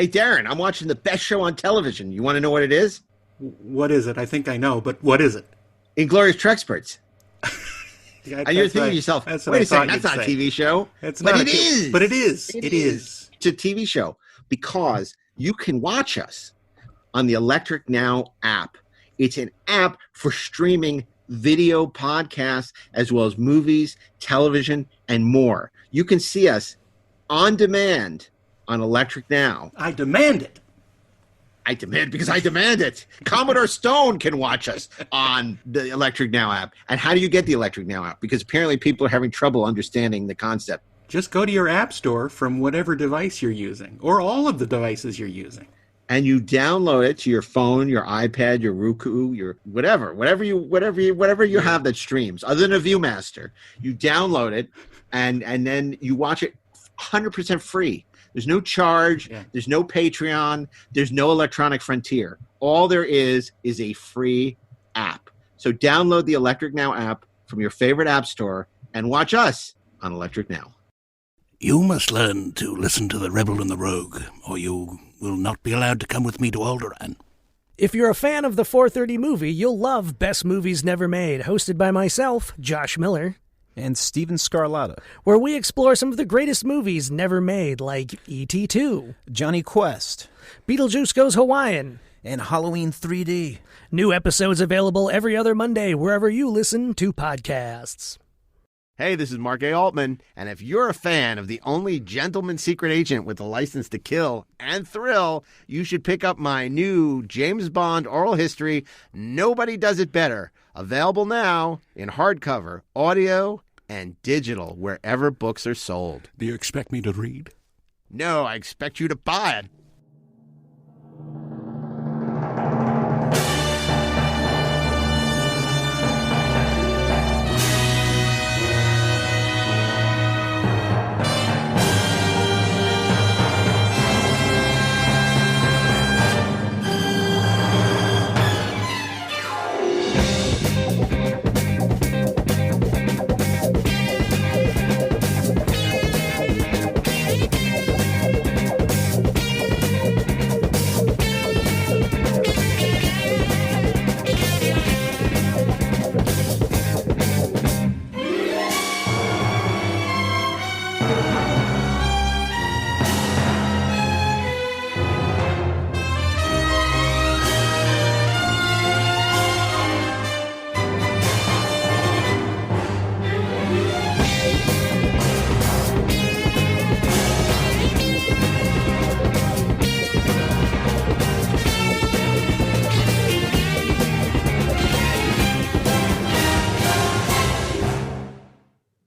Hey, Darren, I'm watching the best show on television. You want to know what it is? What is it? I think I know, but what is it? Inglorious Treksperts. Yeah, And you're thinking to yourself, wait a second, that's not a TV show. But it is. But it is. It is. It's a TV show because you can watch us on the Electric Now app. It's an app for streaming video podcasts as well as movies, television, and more. You can see us on demand on Electric Now. I demand it. I demand because I demand it. Commodore Stone can watch us on the Electric Now app. And how do you get the Electric Now app? Because apparently people are having trouble understanding the concept. Just go to your app store from whatever device you're using, or all of the devices you're using. And you download it to your phone, your iPad, your Roku, your whatever you have that streams, other than a Viewmaster. You download it, and then you watch it 100% free. There's no charge. Yeah. There's no Patreon. There's no electronic frontier. All there is a free app. So download the Electric Now app from your favorite app store and watch us on Electric Now. You must learn to listen to the rebel and the rogue, or you will not be allowed to come with me to Alderaan. If you're a fan of the 4:30 movie, you'll love Best Movies Never Made, hosted by myself, Josh Miller. And Steven Scarlatta, where we explore some of the greatest movies never made, like E.T. 2, Johnny Quest, Beetlejuice Goes Hawaiian, and Halloween 3D. New episodes available every other Monday wherever you listen to podcasts. Hey, this is Mark A. Altman, and if you're a fan of the only gentleman secret agent with a license to kill and thrill, you should pick up my new James Bond oral history, Nobody Does It Better, available now in hardcover, audio, and digital, wherever books are sold. Do you expect me to read? No, I expect you to buy it.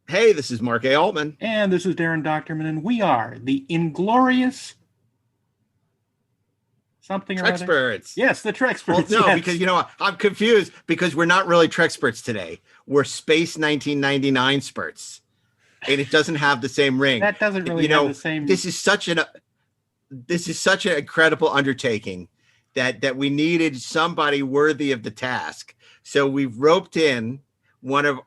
Hey, this is Mark A. Altman. And this is Darren Doctorman, and we are the Inglorious something or other. Treksperts. Yes, the Treksperts. Well, no, yes. because, I'm confused because we're not really Treksperts today. We're Space 1999 Spurts. And it doesn't have the same ring. That doesn't really have the same. This is such an incredible undertaking that we needed somebody worthy of the task. So we've roped in one of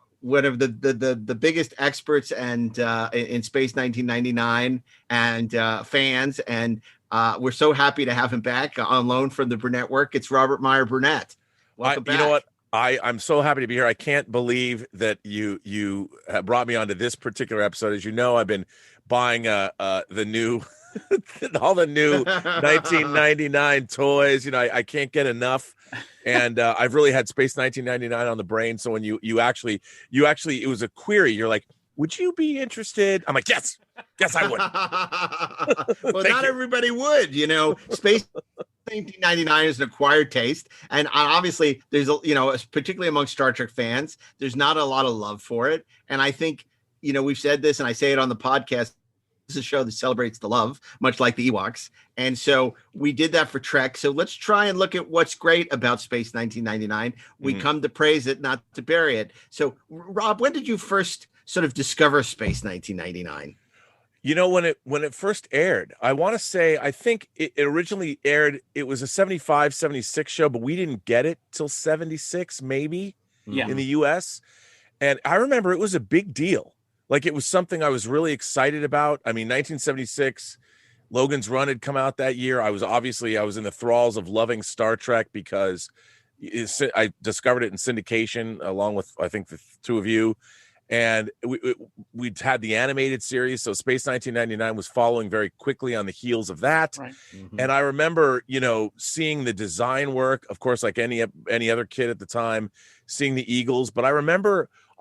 the biggest experts and in Space 1999 and fans, and we're so happy to have him back on loan from the Burnettwork. It's Robert Meyer Burnett. Welcome back. You know what? I'm so happy to be here. I can't believe that you have brought me onto this particular episode. As you know, I've been buying the new all the new 1999 toys. I can't get enough. And I've really had Space 1999 on the brain. So when you actually, it was a query. You're like, would you be interested? I'm like, yes, I would. Well, not everybody would, Space 1999 is an acquired taste. And obviously there's, particularly among Star Trek fans, there's not a lot of love for it. And I think, we've said this and I say it on the podcast. This is a show that celebrates the love, much like the Ewoks. And so we did that for Trek. So let's try and look at what's great about Space 1999. We come to praise it, not to bury it. So, Rob, when did you first sort of discover Space 1999? When it first aired, I want to say, I think it originally aired, it was a 75, 76 show, but we didn't get it till 76, maybe in the US. And I remember it was a big deal. Like, it was something I was really excited about. I mean, 1976 Logan's Run had come out that year. I was in the thralls of loving Star Trek because I discovered it in syndication along with, I think, the two of you. And we'd had the animated series. So Space 1999 was following very quickly on the heels of that. Right. Mm-hmm. And I remember, seeing the design work, of course, like any other kid at the time, seeing the Eagles. But I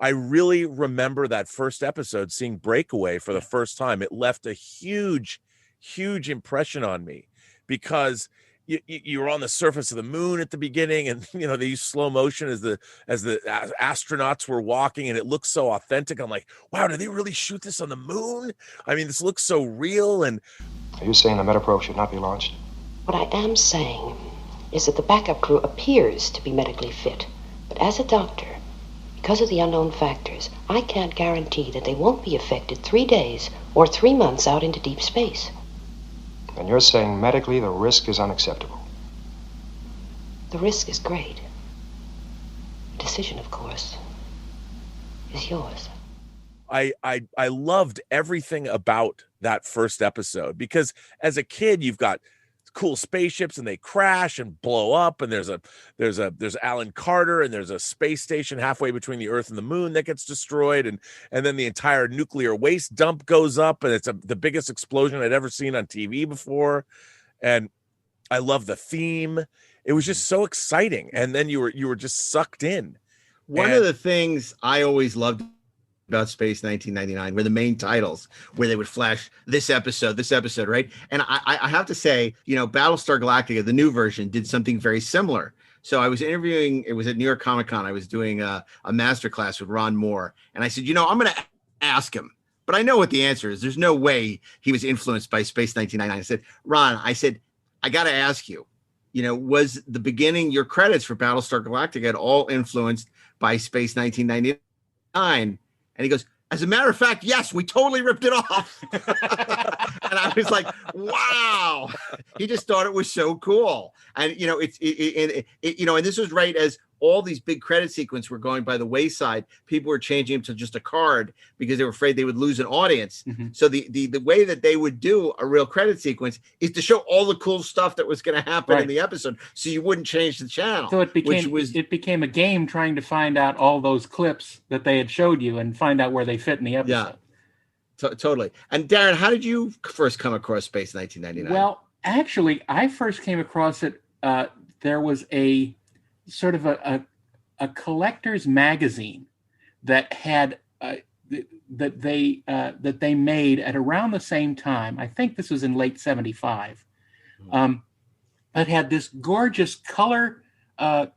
really remember that first episode, seeing Breakaway for the first time. It left a huge, huge impression on me because you were on the surface of the moon at the beginning, and they used slow motion as the astronauts were walking, and it looked so authentic. I'm like, wow, did they really shoot this on the moon? I mean, this looks so real. And are you saying the Metaprobe should not be launched? What I am saying is that the backup crew appears to be medically fit, but as a doctor, because of the unknown factors, I can't guarantee that they won't be affected 3 days or 3 months out into deep space. And you're saying medically the risk is unacceptable? The risk is great. The decision, of course, is yours. I loved everything about that first episode because as a kid, you've got cool spaceships and they crash and blow up, and there's Alan Carter, and there's a space station halfway between the Earth and the moon that gets destroyed, and then the entire nuclear waste dump goes up, and it's the biggest explosion I'd ever seen on TV before. And I love the theme. It was just so exciting, and then you were just sucked in. One of the things I always loved about Space 1999 were the main titles where they would flash this episode, right? And I have to say, Battlestar Galactica, the new version, did something very similar. So I was interviewing, it was at New York Comic Con. I was doing a masterclass with Ron Moore. And I said, I'm going to ask him, but I know what the answer is. There's no way he was influenced by Space 1999. I said, Ron, I got to ask you, was the beginning, your credits for Battlestar Galactica at all influenced by Space 1999? And he goes, as a matter of fact, yes, we totally ripped it off. And I was like, wow. He just thought it was so cool. And, and this was right as all these big credit sequences were going by the wayside. People were changing them to just a card because they were afraid they would lose an audience. Mm-hmm. So the way that they would do a real credit sequence is to show all the cool stuff that was going to happen in the episode, so you wouldn't change the channel. So it became a game trying to find out all those clips that they had showed you and find out where they fit in the episode. Yeah, totally. And Darren, how did you first come across Space 1999? Well, actually, I first came across it. There was a sort of a collector's magazine that had that they made at around the same time. I think this was in late '75. That had this gorgeous color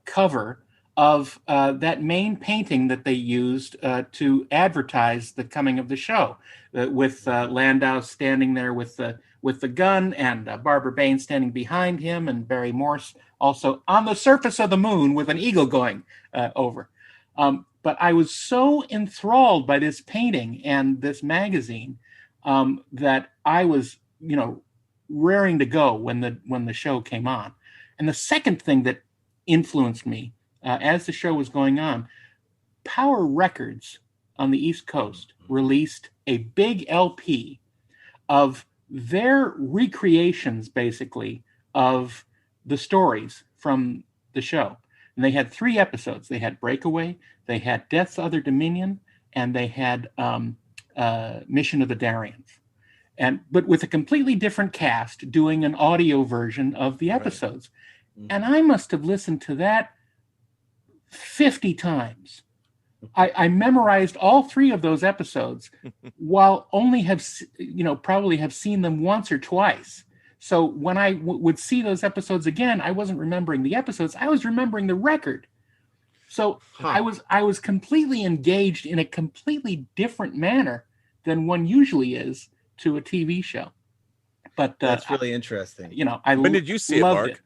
cover of that main painting that they used to advertise the coming of the show, with Landau standing there with the gun, and Barbara Bain standing behind him, and Barry Morse also on the surface of the moon with an eagle going over. But I was so enthralled by this painting and this magazine that I was, raring to go when the show came on. And the second thing that influenced me as the show was going on, Power Records on the East Coast released a big LP of their recreations, basically, of the stories from the show. And they had 3 episodes. They had Breakaway, they had Death's Other Dominion, and they had Mission of the Darians. But with a completely different cast doing an audio version of the episodes. Right. And I must have listened to that 50 times. I memorized all 3 of those episodes while only probably have seen them once or twice. So when I would see those episodes again, I wasn't remembering the episodes. I was remembering the record. So I was completely engaged in a completely different manner than one usually is to a TV show. But that's really interesting. When did you see it, Mark?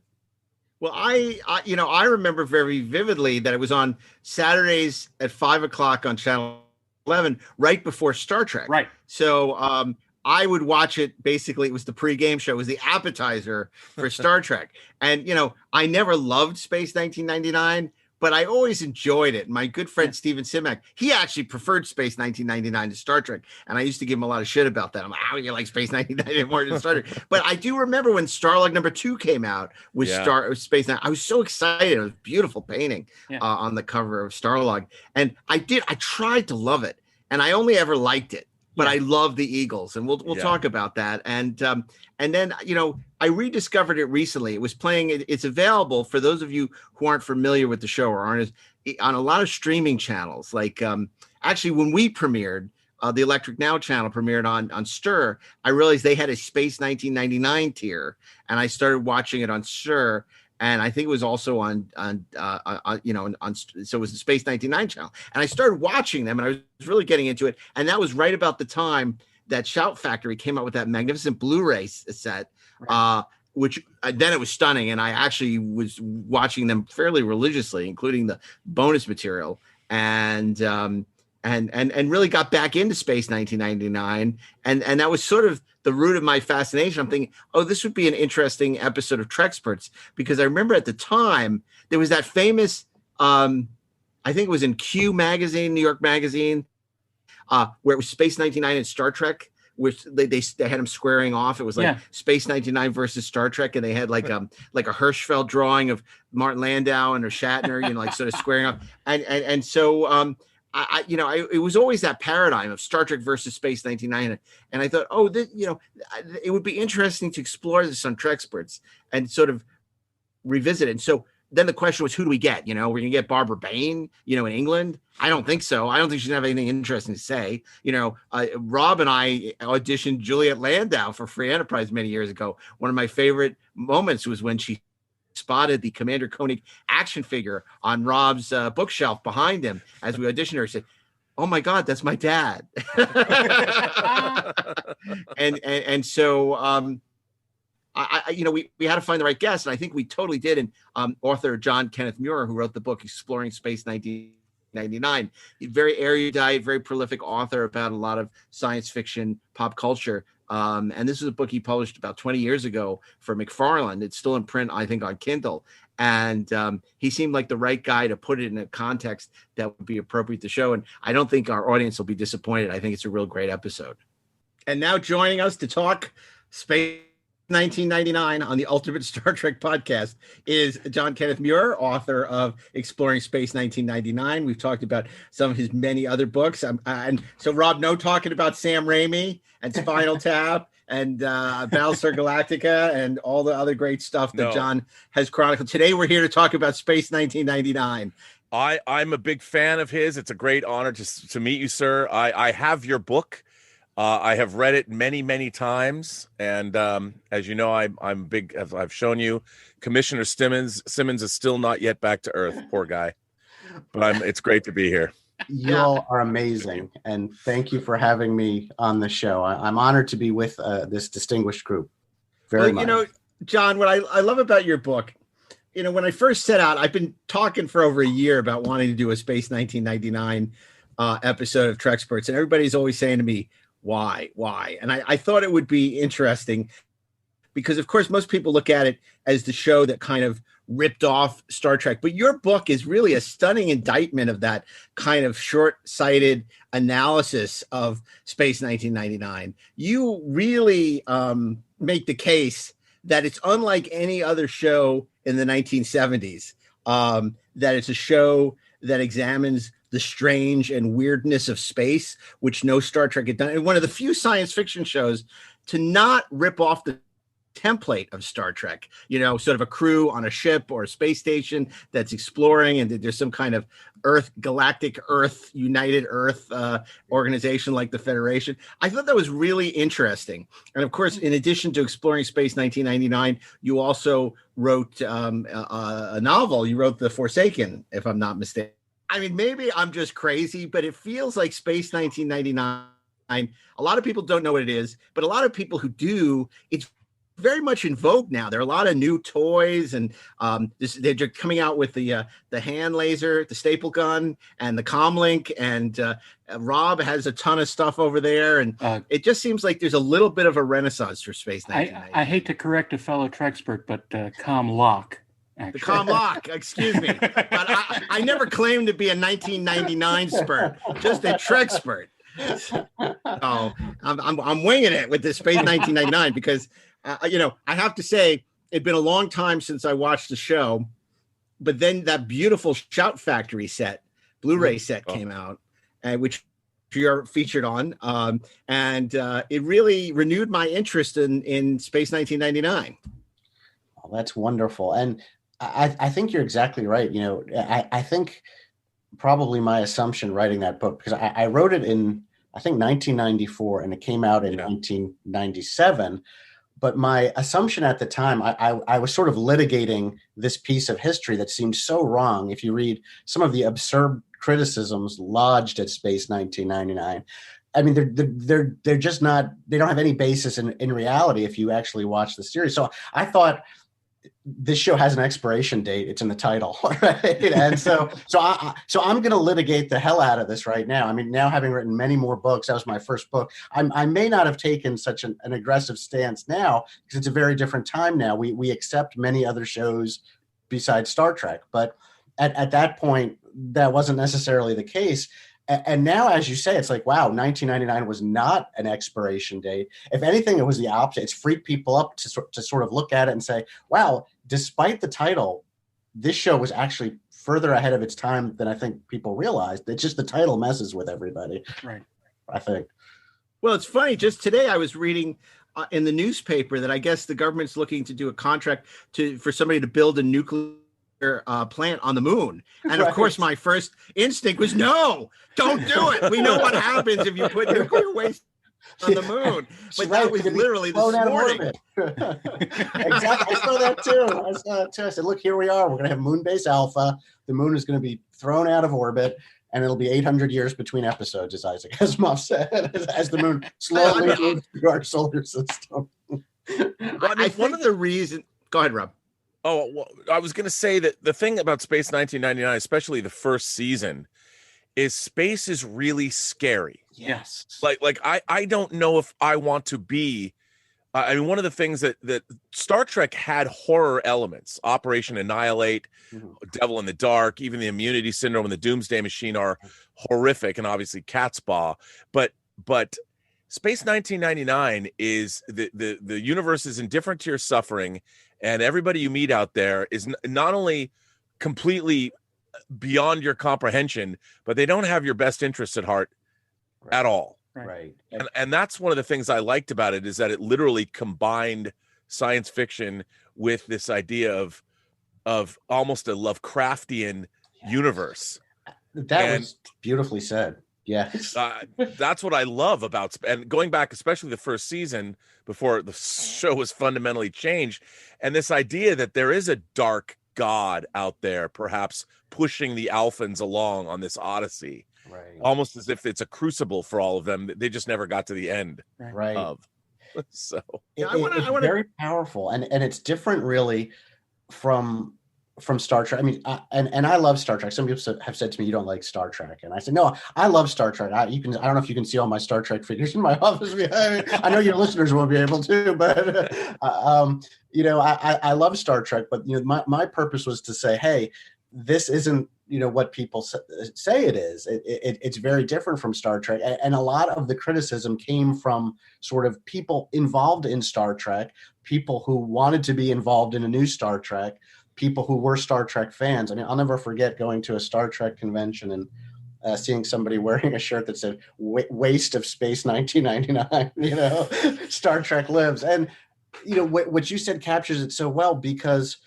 Well, I remember very vividly that it was on Saturdays at 5:00 on Channel 11, right before Star Trek. Right. So I would watch it. Basically, it was the pregame show. It was the appetizer for Star Trek. And, I never loved Space 1999, but I always enjoyed it. My good friend Steven Simak, he actually preferred Space 1999 to Star Trek, and I used to give him a lot of shit about that. I'm like, how do you like Space 1999 more than Star Trek? But I do remember when Starlog #2 came out with Space 9. I was so excited. It was a beautiful painting on the cover of Starlog, and I tried to love it, and I only ever liked it. But I love the Eagles, and we'll talk about that. And then, you know, I rediscovered it recently. It was playing. It's available for those of you who aren't familiar with the show or aren't on a lot of streaming channels. Like actually, when we premiered, the Electric Now channel premiered on Stir. I realized they had a Space 1999 tier, and I started watching it on Stir. And I think it was also on so it was the Space 99 channel. And I started watching them, and I was really getting into it. And that was right about the time that Shout Factory came out with that magnificent Blu-ray set, which then it was stunning. And I actually was watching them fairly religiously, including the bonus material, and really got back into Space 1999. And that was sort of the root of my fascination. I'm thinking, oh, this would be an interesting episode of Treksperts, because I remember at the time there was that famous, I think it was in Q magazine, New York magazine, where it was Space 99 and Star Trek, which they had them squaring off. It was like Space 99 versus Star Trek, and they had like a Hirschfeld drawing of Martin Landau and Shatner, you know, like sort of squaring off, and so it was always that paradigm of Star Trek versus Space 1999. And I thought, it would be interesting to explore this on Treksperts and sort of revisit it. And so then the question was, who do we get? You know, we're going to get Barbara Bain, you know, in England. I don't think so. I don't think she's going to have anything interesting to say. You know, Rob and I auditioned Juliet Landau for Free Enterprise many years ago. One of my favorite moments was when she spotted the Commander Koenig action figure on Rob's bookshelf behind him as we auditioned her. He said, "Oh my God, that's my dad." and so we had to find the right guest, and I think we totally did. And author John Kenneth Muir, who wrote the book Exploring Space 1999, very erudite, very prolific author about a lot of science fiction, pop culture. And this is a book he published about 20 years ago for McFarland. It's still in print, I think, on Kindle. And he seemed like the right guy to put it in a context that would be appropriate to show. And I don't think our audience will be disappointed. I think it's a real great episode. And now joining us to talk Space 1999 on the Ultimate Star Trek podcast is John Kenneth Muir, author of Exploring Space 1999. We've talked about some of his many other books. And so, Rob, no talking about Sam Raimi and Spinal Tap and Battlestar Galactica and all the other great stuff that John has chronicled. Today, we're here to talk about Space 1999. I'm a big fan of his. It's a great honor to meet you, sir. I have your book. I have read it many, many times, and as you know, I'm big. As I've shown you, Commissioner Simmons is still not yet back to Earth. Poor guy, but it's great to be here. You all are amazing, and thank you for having me on the show. I'm honored to be with this distinguished group. Very much. You know, John, what I love about your book, you know, when I first set out, I've been talking for over a year about wanting to do a Space 1999 episode of Treksperts, and everybody's always saying to me, why? And I thought it would be interesting because, of course, most people look at it as the show that kind of ripped off Star Trek. But your book is really a stunning indictment of that kind of short-sighted analysis of Space 1999. You really make the case that it's unlike any other show in the 1970s, that it's a show that examines the strange and weirdness of space, which no Star Trek had done. And one of the few science fiction shows to not rip off the template of Star Trek, you know, sort of a crew on a ship or a space station that's exploring, and there's some kind of galactic United Earth organization like the Federation. I thought that was really interesting. And of course, in addition to Exploring Space 1999, you also wrote a novel. You wrote The Forsaken, if I'm not mistaken. I mean, maybe I'm just crazy, but it feels like Space 1999. A lot of people don't know what it is, but a lot of people who do, it's very much in vogue now. There are a lot of new toys, and they're coming out with the hand laser, the staple gun, and the comlink. And Rob has a ton of stuff over there, and it just seems like there's a little bit of a renaissance for Space 1999. I hate to correct a fellow Trekspert, but comlock. actually. The Comlock, excuse me. But I never claimed to be a 1999 spurt, just a Trekspert. Oh, I'm winging it with this Space 1999 because, I have to say it'd been a long time since I watched the show, but then that beautiful Shout Factory Blu-ray set came out, which you're featured on, and it really renewed my interest in Space 1999. Oh, that's wonderful, and I think you're exactly right. I think probably my assumption writing that book, because I wrote it in, I think, 1994, and it came out in 1997. But my assumption at the time, I was sort of litigating this piece of history that seemed so wrong. If you read some of the absurd criticisms lodged at Space 1999, I mean, they're just not, they don't have any basis in reality if you actually watch the series. So I thought, this show has an expiration date. It's in the title, right? And so I'm going to litigate the hell out of this right now. I mean, now having written many more books, that was my first book. I may not have taken such an aggressive stance now because it's a very different time now. We accept many other shows besides Star Trek, but at that point, that wasn't necessarily the case. And now, as you say, it's like, wow, 1999 was not an expiration date. If anything, it was the opposite. It's freaked people up to sort of look at it and say, wow, despite the title, this show was actually further ahead of its time than I think people realized. It's just the title messes with everybody. Right. I think. Well, it's funny. Just today, I was reading in the newspaper that I guess the government's looking to do a contract for somebody to build a nuclear plant on the moon, and of course my first instinct was no, don't do it. We know what happens if you put nuclear waste on the moon. But that was literally this morning. Exactly. I saw that too. I said, look, here we are. We're going to have Moonbase Alpha. The moon is going to be thrown out of orbit, and it'll be 800 years between episodes, as Isaac Asimov said, as the moon slowly moves through our solar system. I think one of the reasons. Go ahead, Rob. Oh, well, I was going to say that the thing about Space 1999, especially the first season, is space is really scary. Yes. Like I don't know if I want to be. I mean, one of the things that Star Trek had horror elements, Operation Annihilate, Devil in the Dark, even the Immunity Syndrome and the Doomsday Machine are horrific, and obviously Cat's Paw. But Space 1999 is the universe is indifferent to your suffering. And everybody you meet out there is not only completely beyond your comprehension, but they don't have your best interests at heart at all. Right. And that's one of the things I liked about it, is that it literally combined science fiction with this idea of almost a Lovecraftian universe. That was beautifully said. Yes. That's what I love about, and going back, especially the first season before the show was fundamentally changed, and this idea that there is a dark god out there, perhaps pushing the Alphans along on this odyssey, right? Almost as if it's a crucible for all of them. They just never got to the end, right? So it's very powerful, and it's different, really, from Star Trek. I mean, and I love Star Trek. Some people have said to me, "You don't like Star Trek," and I said, "No, I love Star Trek." I don't know if you can see all my Star Trek figures in my office. I know your listeners won't be able to, but I love Star Trek. But my purpose was to say, hey, this isn't what people say it is. It's very different from Star Trek, and a lot of the criticism came from sort of people involved in Star Trek, people who wanted to be involved in a new Star Trek, people who were Star Trek fans. I mean, I'll never forget going to a Star Trek convention and seeing somebody wearing a shirt that said "Waste of Space 1999." Star Trek lives. And what you said captures it so well, because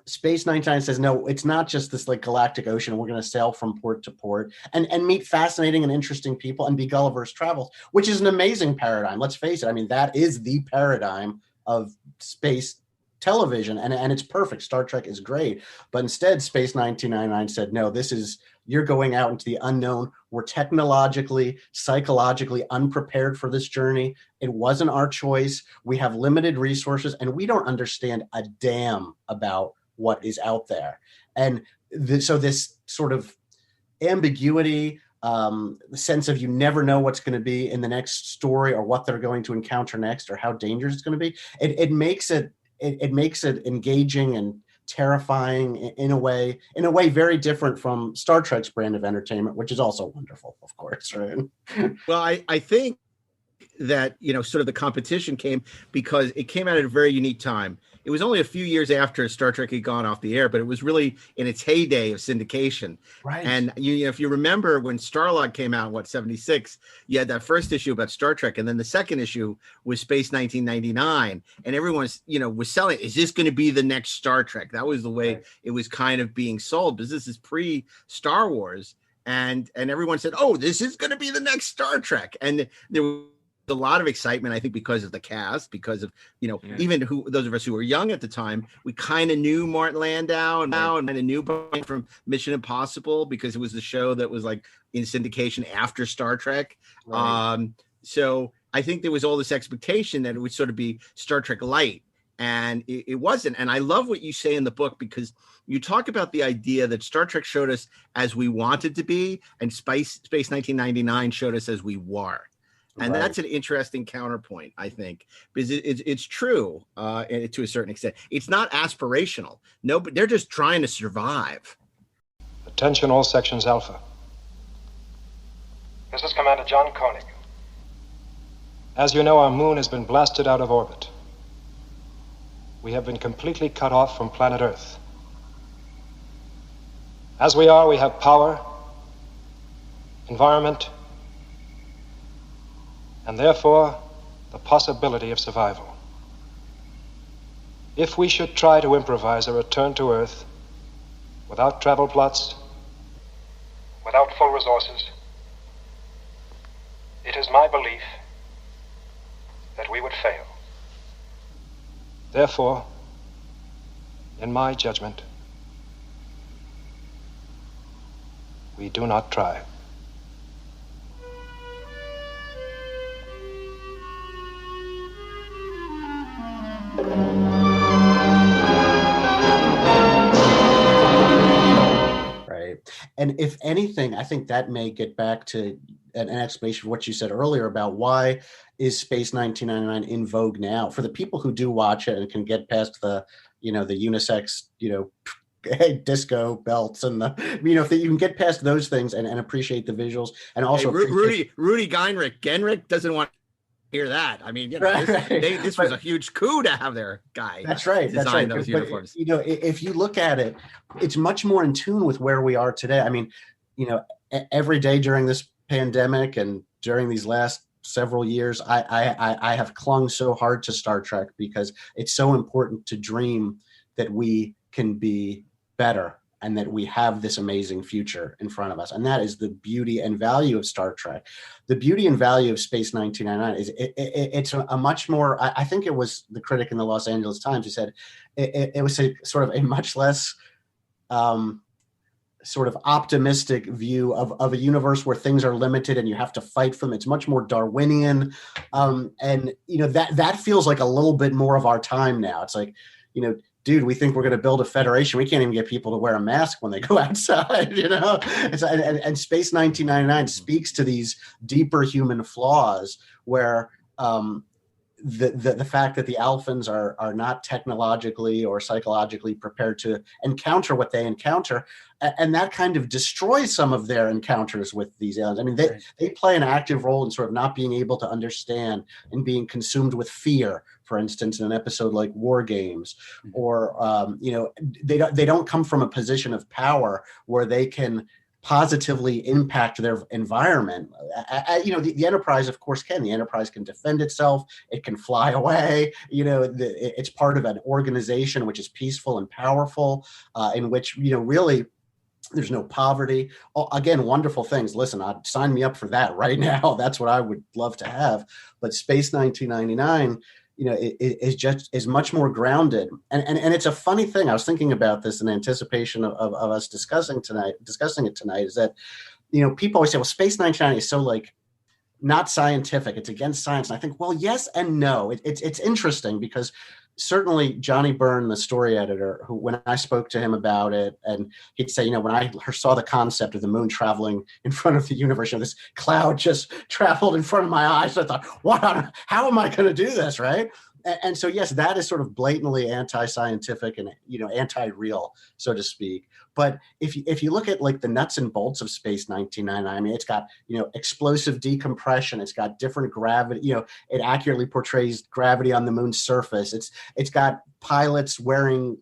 Space 99 says, no, it's not just this like galactic ocean. We're going to sail from port to port and meet fascinating and interesting people and be Gulliver's Travels, which is an amazing paradigm. Let's face it. I mean, that is the paradigm of space television, and it's perfect. Star Trek is great, but instead Space 1999 said, no, you're going out into the unknown. We're technologically, psychologically unprepared for this journey. It wasn't our choice. We have limited resources, and we don't understand a damn about what is out there. And so this sort of ambiguity, the sense of you never know what's going to be in the next story, or what they're going to encounter next, or how dangerous it's going to be. It makes it engaging and terrifying in a way very different from Star Trek's brand of entertainment, which is also wonderful, of course, right? Well, I think that, sort of the competition came because it came out at a very unique time. It was only a few years after Star Trek had gone off the air, but it was really in its heyday of syndication. Right. And if you remember when Starlog came out, 76, you had that first issue about Star Trek, and then the second issue was Space 1999, and everyone's was selling, is this going to be the next Star Trek? That was the way it was kind of being sold, because this is pre Star Wars, and everyone said, oh, this is going to be the next Star Trek. And there was a lot of excitement, I think, because of the cast, because of even those of us who were young at the time, we kind of knew Martin Landau and kind of knew from Mission Impossible, because it was the show that was like in syndication after Star Trek. Right. So I think there was all this expectation that it would sort of be Star Trek light, and it wasn't. And I love what you say in the book, because you talk about the idea that Star Trek showed us as we wanted to be, and Space 1999 showed us as we were. And that's an interesting counterpoint, I think, because it's true to a certain extent. It's not aspirational. No, but they're just trying to survive. Attention all sections Alpha. This is Commander John Koenig. As you know, our moon has been blasted out of orbit. We have been completely cut off from planet Earth. As we are, we have power, environment, and therefore the possibility of survival. If we should try to improvise a return to Earth without travel plots, without full resources, it is my belief that we would fail. Therefore, in my judgment, we do not try. Right. And if anything, I think that may get back to an explanation of what you said earlier about why is Space 1999 in vogue now. For the people who do watch it and can get past the, the unisex, disco belts and the, if you can get past those things and appreciate the visuals, and also Rudy Genrich doesn't want to hear that. I mean, this was a huge coup to have their guy. That's right. Design those uniforms. But, if you look at it, it's much more in tune with where we are today. I mean, every day during this pandemic and during these last several years, I have clung so hard to Star Trek, because it's so important to dream that we can be better and that we have this amazing future in front of us. And that is the beauty and value of Star Trek. The beauty and value of Space 1999 is it's a much more, I think it was the critic in the Los Angeles Times who said it was a sort of a much less sort of optimistic view of a universe where things are limited and you have to fight for them. It's much more Darwinian. And, that feels like a little bit more of our time now. It's like, dude, we think we're going to build a federation. We can't even get people to wear a mask when they go outside, and Space 1999 speaks to these deeper human flaws where the fact that the Alphans are not technologically or psychologically prepared to encounter what they encounter, and that kind of destroys some of their encounters with these aliens. I mean, they play an active role in sort of not being able to understand and being consumed with fear, for instance, in an episode like War Games, or they don't come from a position of power where they can positively impact their environment. The Enterprise, of course, can. The Enterprise can defend itself. It can fly away. It's part of an organization which is peaceful and powerful, in which, really, there's no poverty. Again, wonderful things. Listen, I'd sign me up for that right now. That's what I would love to have. But Space 1999, is much more grounded. And it's a funny thing. I was thinking about this in anticipation of us discussing it tonight, is that, people always say, well, Space 1999 is so like not scientific. It's against science. And I think, well, yes and no. It's interesting because certainly Johnny Byrne, the story editor, who, when I spoke to him about it, and he'd say, when I saw the concept of the moon traveling in front of the universe, this cloud just traveled in front of my eyes. So I thought, how am I going to do this, right? And so, yes, that is sort of blatantly anti-scientific and, anti-real, so to speak. But if you look at like the nuts and bolts of Space 1999, I mean, it's got, explosive decompression. It's got different gravity. It accurately portrays gravity on the moon's surface. It's got pilots wearing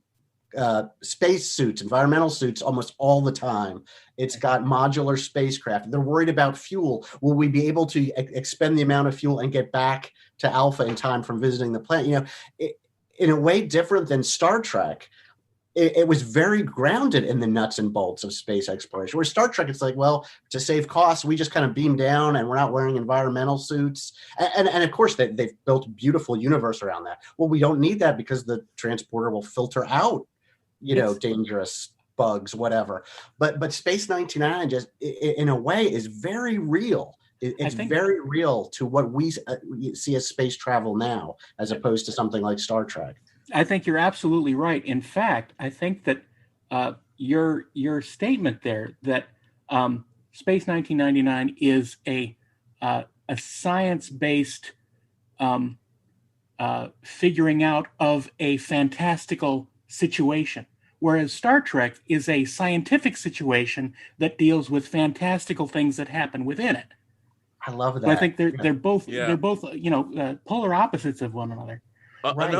space suits, environmental suits almost all the time. It's got modular spacecraft. They're worried about fuel. Will we be able to expend the amount of fuel and get back to Alpha in time from visiting the planet? In a way different than Star Trek, it was very grounded in the nuts and bolts of space exploration. Where Star Trek, it's like, well, to save costs, we just kind of beam down and we're not wearing environmental suits. And of course, they've built a beautiful universe around that. Well, we don't need that because the transporter will filter out dangerous bugs, whatever. But Space 99 just, in a way, is very real. It's very real to what we see as space travel now, as opposed to something like Star Trek. I think you're absolutely right. In fact, I think that your statement there that Space 1999 is a science-based figuring out of a fantastical situation, whereas Star Trek is a scientific situation that deals with fantastical things that happen within it. I love that. So I think they're both polar opposites of one another. Right.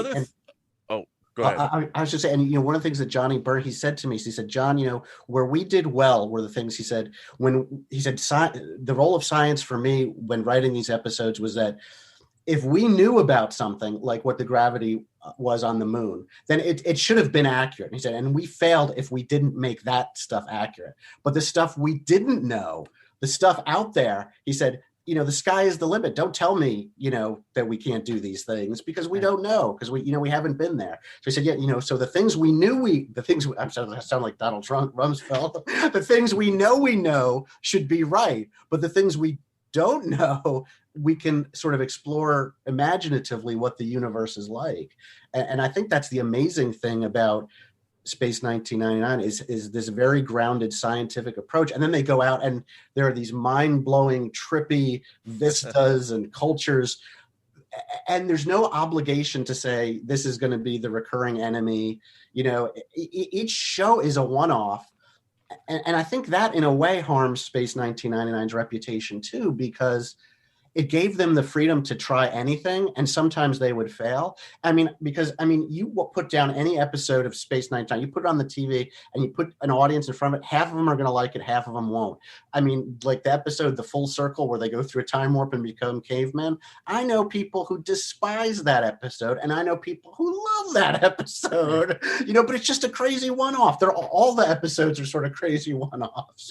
Go ahead. I was just saying, one of the things that Johnny Byrne, he said to me, he said, John, where we did well were the things he said, the role of science for me when writing these episodes was that if we knew about something like what the gravity was on the moon, then it should have been accurate. And he said, and we failed if we didn't make that stuff accurate. But the stuff we didn't know, the stuff out there, he said, the sky is the limit. Don't tell me, that we can't do these things because we don't know, because we haven't been there. So he said, so the things we knew I sound like Donald Trump, Rumsfeld. The things we know should be right. But the things we don't know, we can sort of explore imaginatively what the universe is like. And I think that's the amazing thing about Space 1999 is this very grounded scientific approach. And then they go out and there are these mind-blowing, trippy vistas and cultures. And there's no obligation to say this is going to be the recurring enemy. Each show is a one-off. And I think that in a way harms Space 1999's reputation too, because it gave them the freedom to try anything, and sometimes they would fail. You put down any episode of Space 99, you put it on the TV, and you put an audience in front of it, half of them are going to like it, half of them won't. Like the episode The Full Circle, where they go through a time warp and become cavemen. I know people who despise that episode, and I know people who love that episode, but it's just a crazy one-off. All the episodes are sort of crazy one-offs,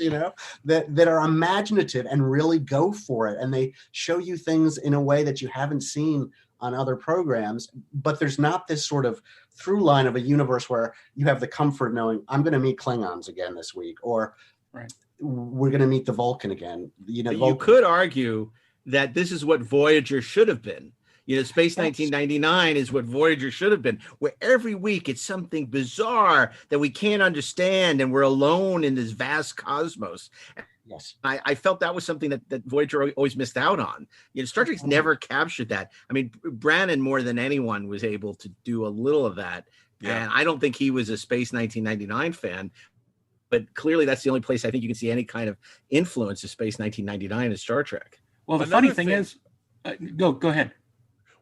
that are imaginative and really go for it, and they show you things in a way that you haven't seen on other programs, but there's not this sort of through line of a universe where you have the comfort knowing I'm going to meet Klingons again this week, or we're going to meet the Vulcan again. You could argue that this is what Voyager should have been. Space 1999 is what Voyager should have been, where every week it's something bizarre that we can't understand and we're alone in this vast cosmos. Yes, I felt that was something that Voyager always missed out on. Star Trek's never captured that. Brannon more than anyone was able to do a little of that. Yeah. And I don't think he was a Space 1999 fan, but clearly that's the only place I think you can see any kind of influence of Space 1999 is Star Trek. Well, the funny thing is, go ahead.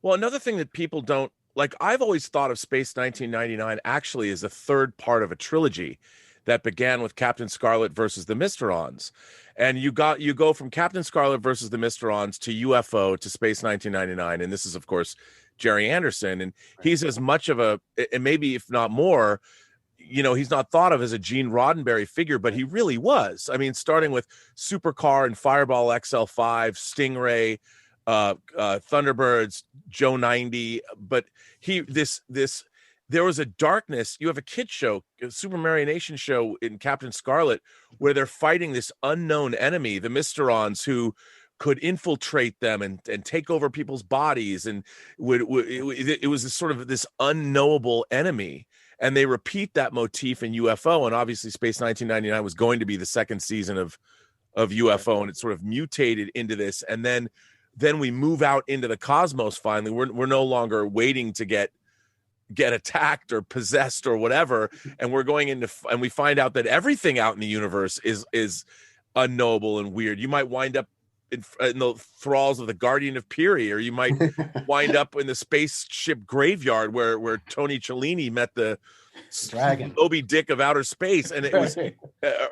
Well, another thing that people don't like, I've always thought of Space 1999 actually as a third part of a trilogy that began with Captain Scarlet versus the Mysterons. And you go from Captain Scarlet versus the Mysterons to UFO to Space 1999. And this is, of course, Jerry Anderson. And he's as much of and maybe if not more, he's not thought of as a Gene Roddenberry figure, but he really was. Starting with Supercar and Fireball XL5, Stingray, Thunderbirds, Joe 90. But there was a darkness. You have a kid show, a Super Mario Nation show in Captain Scarlet, where they're fighting this unknown enemy, the Mysterons, who could infiltrate them and take over people's bodies. And it was this sort of this unknowable enemy. And they repeat that motif in UFO. And obviously Space 1999 was going to be the second season of UFO, and it sort of mutated into this. And then then we move out into the cosmos. Finally, we're no longer waiting to get attacked or possessed or whatever, and we're going into, and we find out that everything out in the universe is unknowable and weird. You might wind up in the thralls of the Guardian of Piri, or you might wind up in the spaceship graveyard where Tony Cellini met the dragon, Moby Dick of outer space, and it was,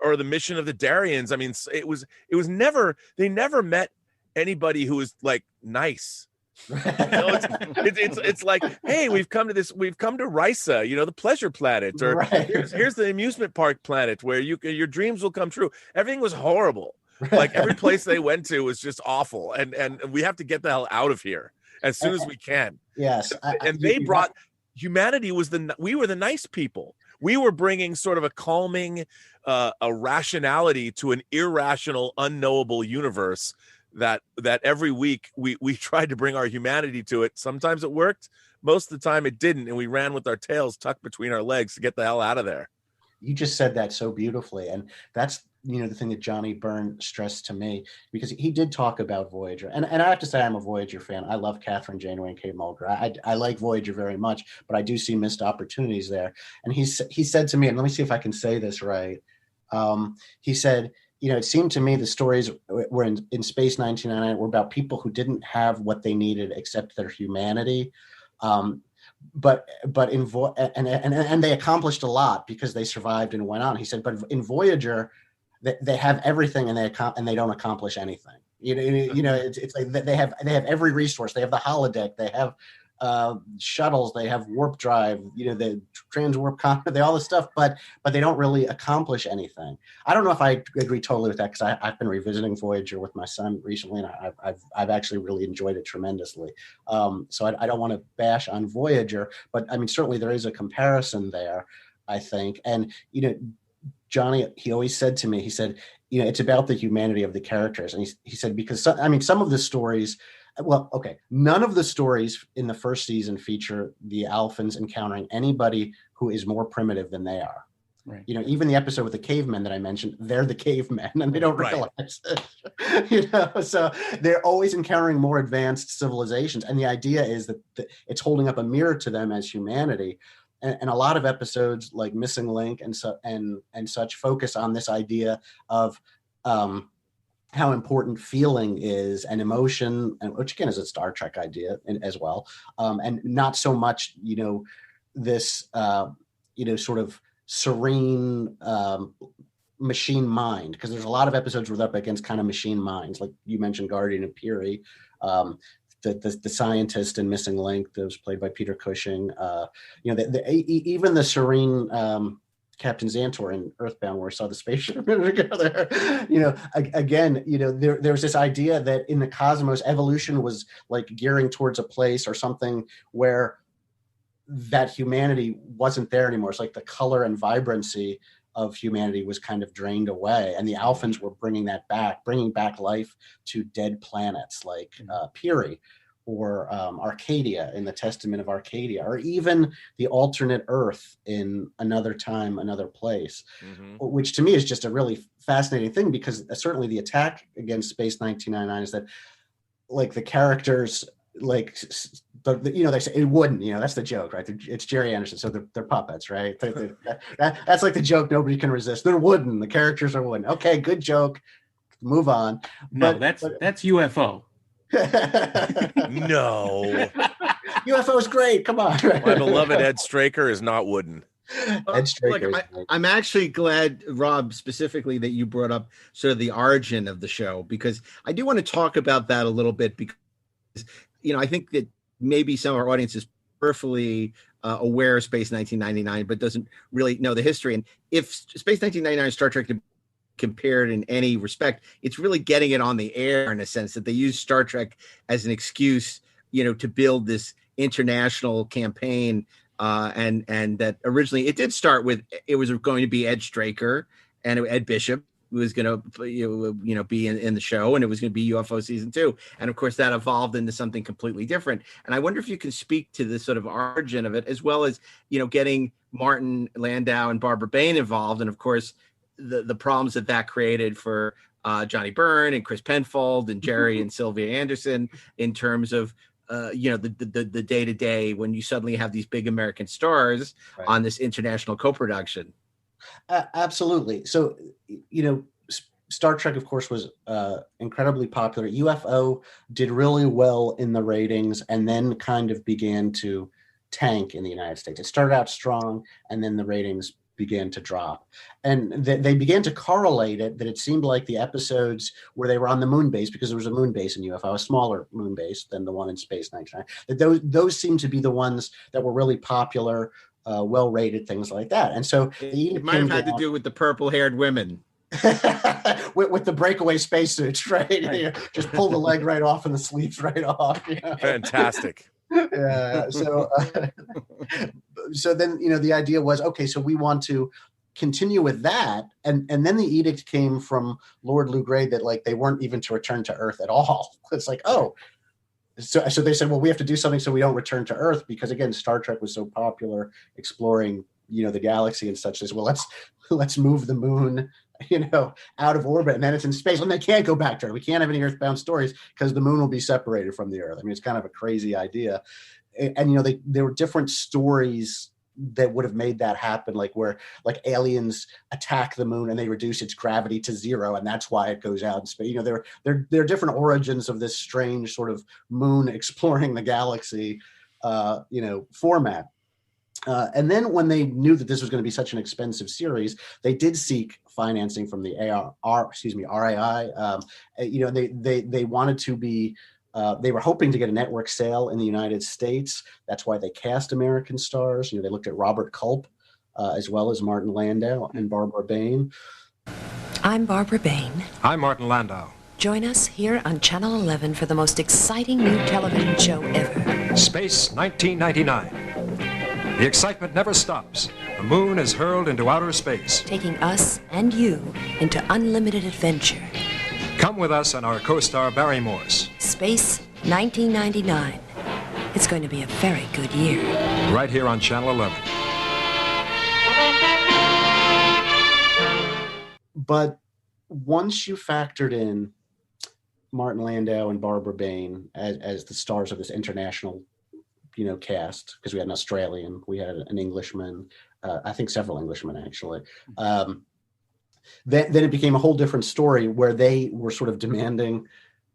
or the mission of the Darians. I mean, it was never, they never met anybody who was like nice. You know, it's like, hey, we've come to Risa, you know, the pleasure planet, or here's the amusement park planet where your dreams will come true. Everything was horrible. Like every place they went to was just awful, and we have to get the hell out of here as soon as we can. Yes, and they brought humanity we were the nice people. We were bringing sort of a calming, a rationality to an irrational, unknowable universe that every week we tried to bring our humanity to it. Sometimes it worked, most of the time it didn't, and we ran with our tails tucked between our legs to get the hell out of there. You just said that so beautifully, and that's, you know, the thing that Johnny Byrne stressed to me, because he did talk about Voyager, and I have to say I'm a Voyager fan. I love Catherine Janeway and Kate Mulgrew. I like Voyager very much, but I do see missed opportunities there. And he said to me, and let me see if I can say this right. He said, you know, it seemed to me the stories were in Space 1999 were about people who didn't have what they needed except their humanity. But and they accomplished a lot because they survived and went on. He said, but in Voyager, they have everything and they don't accomplish anything. You know, it's like they have every resource. They have the holodeck. They have shuttles. They have warp drive. You know, the transwarp content. They all this stuff, but they don't really accomplish anything. I don't know if I agree totally with that, because I've been revisiting Voyager with my son recently, and I've actually really enjoyed it tremendously. So I don't want to bash on Voyager, but I mean, certainly there is a comparison there, I think. And, you know, Johnny, he always said to me, he said, you know, it's about the humanity of the characters. And he said, because some of the stories, well, okay, none of the stories in the first season feature the Alphans encountering anybody who is more primitive than they are. Right. You know, even the episode with the cavemen that I mentioned, they're the cavemen and they don't realize it. You know, so they're always encountering more advanced civilizations. And the idea is that it's holding up a mirror to them as humanity. And a lot of episodes like Missing Link and such focus on this idea of how important feeling is and emotion, and which again is a Star Trek idea as well, and not so much, you know, this you know, sort of serene machine mind, because there's a lot of episodes where they're up against kind of machine minds, like you mentioned Guardian of Piri. The scientist in Missing Link that was played by Peter Cushing, you know, even the serene Captain Xantor in Earthbound, where I saw the spaceship a minute ago there, you know, again, you know, there's this idea that in the cosmos, evolution was like gearing towards a place or something where that humanity wasn't there anymore. It's like the color and vibrancy of humanity was kind of drained away, and the Alphans were bringing back life to dead planets like Piri, or Arcadia in the Testament of Arcadia, or even the alternate Earth in Another Time, Another Place, which to me is just a really fascinating thing, because certainly the attack against Space 1999 is that, like, the characters, like, you know, they say it wouldn't, you know, that's the joke, right? It's Jerry Anderson, so they're puppets, right? That's like the joke nobody can resist. They're wooden. The characters are wooden. Okay, good joke. Move on. No, that's UFO. No. UFO is great. Come on. My beloved Ed Straker is not wooden. Ed Straker. Look, I'm actually glad, Rob, specifically that you brought up sort of the origin of the show, because I do want to talk about that a little bit, because, you know, I think that maybe some of our audience is peripherally aware of Space 1999, but doesn't really know the history. And if Space 1999 and Star Trek compared in any respect, it's really getting it on the air, in a sense that they use Star Trek as an excuse, you know, to build this international campaign. And that originally it did start with, it was going to be Ed Straker and Ed Bishop who was going to, you know, be in the show, and it was going to be UFO season 2. And of course that evolved into something completely different. And I wonder if you can speak to the sort of origin of it, as well as, you know, getting Martin Landau and Barbara Bain involved. And of course, the problems that created for Johnny Byrne and Chris Penfold and Jerry and Sylvia Anderson in terms of the day-to-day when you suddenly have these big American stars on this international co-production. Absolutely. So, Star Trek, of course, was incredibly popular. UFO did really well in the ratings and then kind of began to tank in the United States. It started out strong, and then the ratings began to drop. And they began to correlate it, that it seemed like the episodes where they were on the moon base, because there was a moon base in UFO, a smaller moon base than the one in Space 99, that those seemed to be the ones that were really popular, well-rated, things like that. And so it might have had to do with the purple-haired women. with the breakaway spacesuits, right? Just pull the leg right off and the sleeves right off. Fantastic. Yeah. So then, the idea was, okay, so we want to continue with that. And then the edict came from Lord Lou Grey that like they weren't even to return to Earth at all. It's like, oh, so they said, well, we have to do something so we don't return to Earth, because again, Star Trek was so popular exploring, the galaxy and such. As well, let's move the moon, out of orbit, and then it's in space, and they can't go back to Earth. We can't have any Earthbound stories because the moon will be separated from the Earth. I mean, it's kind of a crazy idea. And there were different stories that would have made that happen, like where like aliens attack the moon and they reduce its gravity to zero, and that's why it goes out in space. There are different origins of this strange sort of moon exploring the galaxy, format. And then when they knew that this was going to be such an expensive series, they did seek financing from the RAI. They wanted to be. They were hoping to get a network sale in the United States. That's why they cast American stars. They looked at Robert Culp, as well as Martin Landau and Barbara Bain. I'm Barbara Bain. I'm Martin Landau. Join us here on Channel 11 for the most exciting new television show ever. Space 1999. The excitement never stops. The moon is hurled into outer space, taking us and you into unlimited adventure. Come with us and our co-star Barry Morse. Space 1999. It's going to be a very good year. Right here on Channel 11. But once you factored in Martin Landau and Barbara Bain as the stars of this international cast, because we had an Australian, we had an Englishman, I think several Englishmen actually. Then it became a whole different story where they were sort of demanding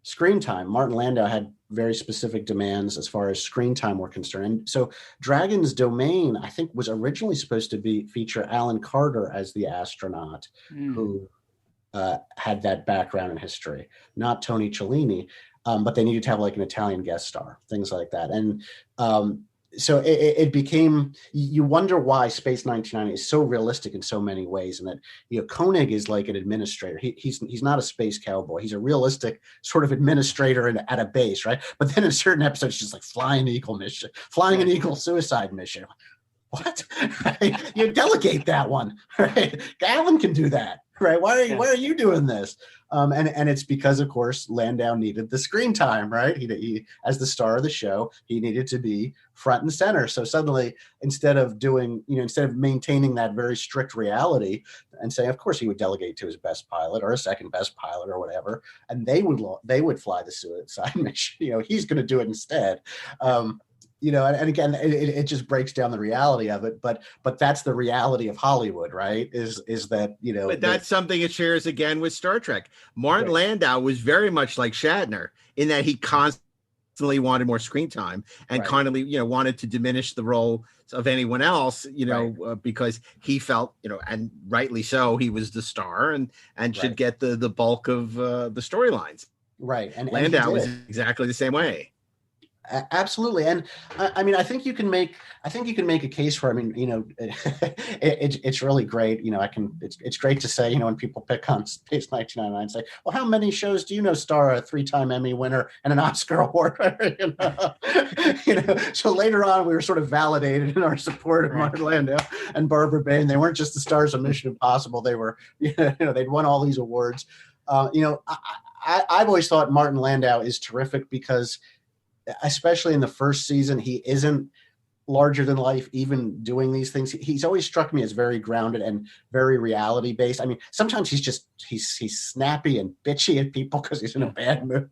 screen time. Martin Landau had very specific demands as far as screen time were concerned. And so Dragon's Domain, I think, was originally supposed to feature Alan Carter as the astronaut who had that background in history, not Tony Cellini. But they needed to have like an Italian guest star, things like that. And so it became, you wonder why Space 1999 is so realistic in so many ways. And that, Koenig is like an administrator. He's not a space cowboy. He's a realistic sort of administrator at a base, right? But then in certain episodes, she's like flying an Eagle suicide mission. What? You delegate that one, right? Alan can do that, right? Why are you doing this? And it's because, of course, Landau needed the screen time, right? He as the star of the show, he needed to be front and center. So suddenly, instead of maintaining that very strict reality and saying, of course, he would delegate to his best pilot or a second best pilot or whatever, and they would fly the suicide mission. He's going to do it instead. And again, it just breaks down the reality of it, but that's the reality of Hollywood, right? Is that, But that's something it shares again with Star Trek. Martin Landau was very much like Shatner in that he constantly wanted more screen time and constantly, wanted to diminish the role of anyone else, because he felt, and rightly so, he was the star and should get the bulk of the storylines. Right. And Landau was exactly the same way. Absolutely. And I mean, I think you can make a case for, it's really great. It's great to say, when people pick on Space 1999 and say, well, how many shows do you know star a 3-time Emmy winner and an Oscar award? So later on, we were sort of validated in our support of Martin Landau and Barbara Bain. They weren't just the stars of Mission Impossible. They were, they'd won all these awards. I've always thought Martin Landau is terrific because, especially in the first season, he isn't larger than life, even doing these things. He's always struck me as very grounded and very reality based. I mean, sometimes he's snappy and bitchy at people because he's in a bad mood.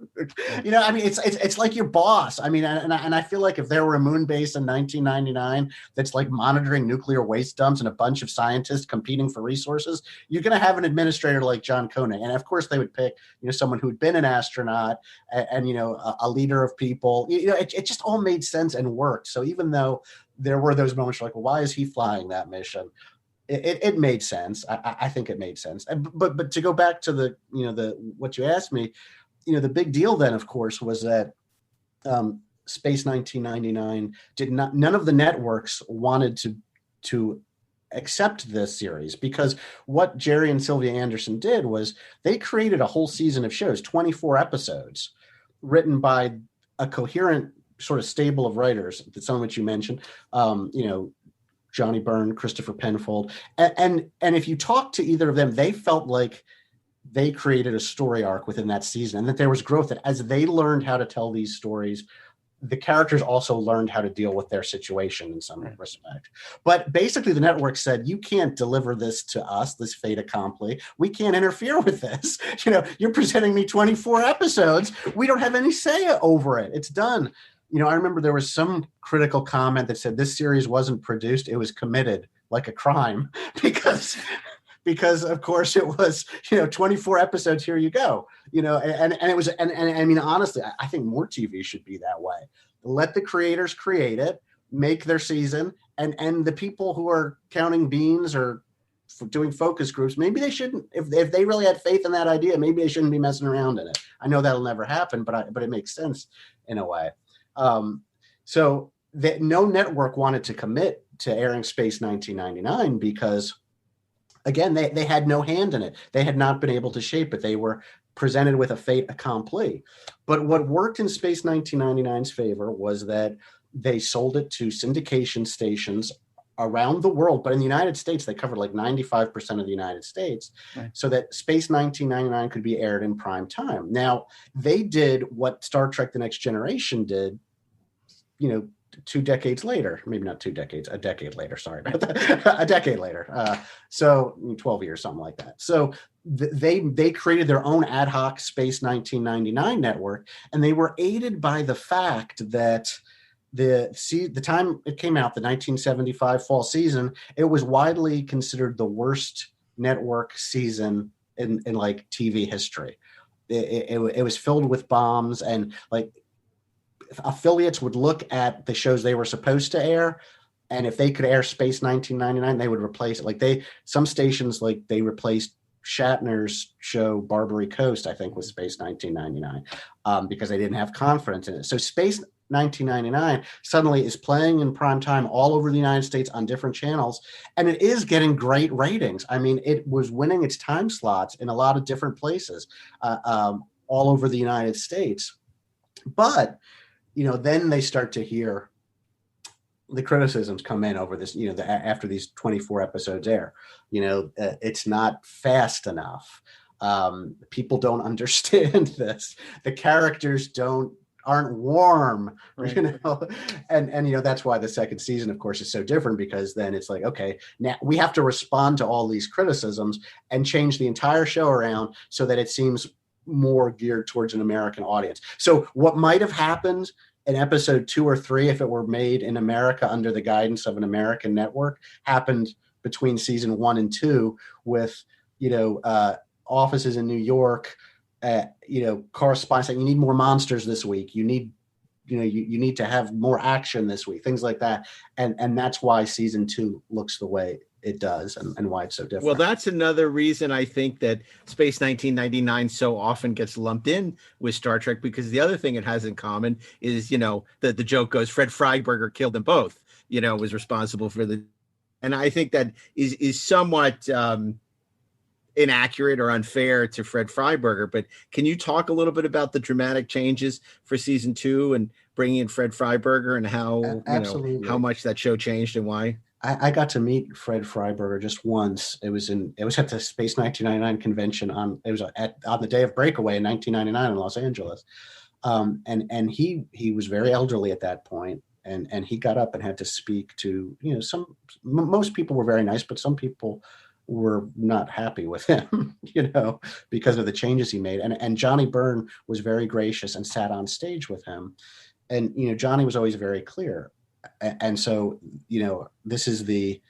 You know, I mean, it's like your boss. I mean, and I feel like if there were a moon base in 1999 that's like monitoring nuclear waste dumps and a bunch of scientists competing for resources, you're going to have an administrator like John Koenig. And of course they would pick, you know, someone who'd been an astronaut and you know, a leader of people. You know, it just all made sense and worked. So even though there were those moments like, well, why is he flying that mission? It made sense. I think it made sense. But to go back to what you asked me, you know, the big deal then, of course, was that Space 1999 none of the networks wanted to accept this series, because what Jerry and Sylvia Anderson did was they created a whole season of shows, 24 episodes, written by a coherent sort of stable of writers, some of which you mentioned, you know, Johnny Byrne, Christopher Penfold. And if you talk to either of them, they felt like they created a story arc within that season and that there was growth, that as they learned how to tell these stories, the characters also learned how to deal with their situation in some respect. But basically the network said, you can't deliver this to us, this fait accompli. We can't interfere with this. You know, you're presenting me 24 episodes. We don't have any say over it. It's done. You know, I remember there was some critical comment that said this series wasn't produced, it was committed like a crime, because of course it was, you know, 24 episodes, here you go, you know, and it was, and I mean, honestly, I think more TV should be that way. Let the creators create it, make their season, and the people who are counting beans or doing focus groups, maybe they shouldn't, if they really had faith in that idea, maybe they shouldn't be messing around in it. I know that'll never happen, but it makes sense in a way. So that no network wanted to commit to airing Space 1999 because, again, they had no hand in it. They had not been able to shape it. They were presented with a fait accompli. But what worked in Space 1999's favor was that they sold it to syndication stations around the world. But in the United States, they covered like 95% of the United States, right, so that Space 1999 could be aired in prime time. Now, they did what Star Trek The Next Generation did, you know, 2 decades later, maybe not 2 decades, a decade later, sorry about that, a decade later. So 12 years, something like that. So they created their own ad hoc Space 1999 network, and they were aided by the fact that the time it came out, the 1975 fall season, it was widely considered the worst network season in like TV history. It was filled with bombs, and like affiliates would look at the shows they were supposed to air, and if they could air Space 1999, they would replace it. Like some stations, like they replaced Shatner's show Barbary Coast, I think, with Space 1999, because they didn't have confidence in it. So Space 1999 suddenly is playing in prime time all over the United States on different channels, and it is getting great ratings. I mean, it was winning its time slots in a lot of different places all over the United States. But you know, then they start to hear the criticisms come in over this, you know, after these 24 episodes air. You know, it's not fast enough. People don't understand this. The characters aren't warm, right, you know, and you know, that's why the second season, of course, is so different, because then it's like, okay, now we have to respond to all these criticisms and change the entire show around so that it seems more geared towards an American audience. So what might have happened in episode 2 or 3, if it were made in America under the guidance of an American network, happened between season 1 and 2 with, you know, offices in New York, you know, corresponding saying, you need more monsters this week. You need, you know, you need to have more action this week, things like that. And that's why season 2 looks the way it does, and why it's so different. Well, that's another reason I think that Space 1999 so often gets lumped in with Star Trek, because the other thing it has in common is, you know, the joke goes, Fred Freiberger killed them both, you know, was responsible for and I think that is somewhat inaccurate or unfair to Fred Freiberger. But can you talk a little bit about the dramatic changes for season 2 and bringing in Fred Freiberger and how, you know, how much that show changed and why? I got to meet Fred Freiberger just once. It was at the Space 1999 convention on the day of Breakaway in 1999 in Los Angeles. And he was very elderly at that point. and he got up and had to speak to, most people were very nice, but some people were not happy with him, because of the changes he made. And Johnny Byrne was very gracious and sat on stage with him. And, Johnny was always very clear. And so, this is the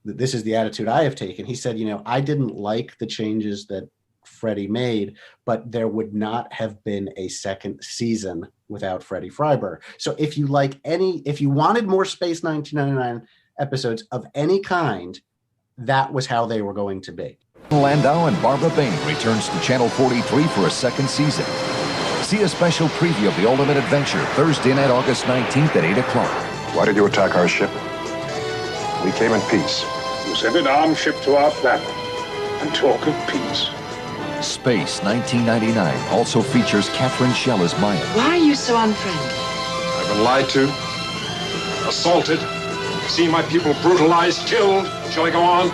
attitude I have taken. He said, I didn't like the changes that Freddie made, but there would not have been a second season without Freddie Freiberg. So if you wanted more Space 1999 episodes of any kind, that was how they were going to be. Landau and Barbara Bain returns to Channel 43 for a second season. See a special preview of The Ultimate Adventure Thursday night, August 19th at 8 o'clock. Why did you attack our ship? We came in peace. You sent an armed ship to our planet and talk of peace. Space 1999 also features Catherine Schell as Maya. Why are you so unfriendly? I've been lied to, assaulted, seen my people brutalized, killed. Shall I go on?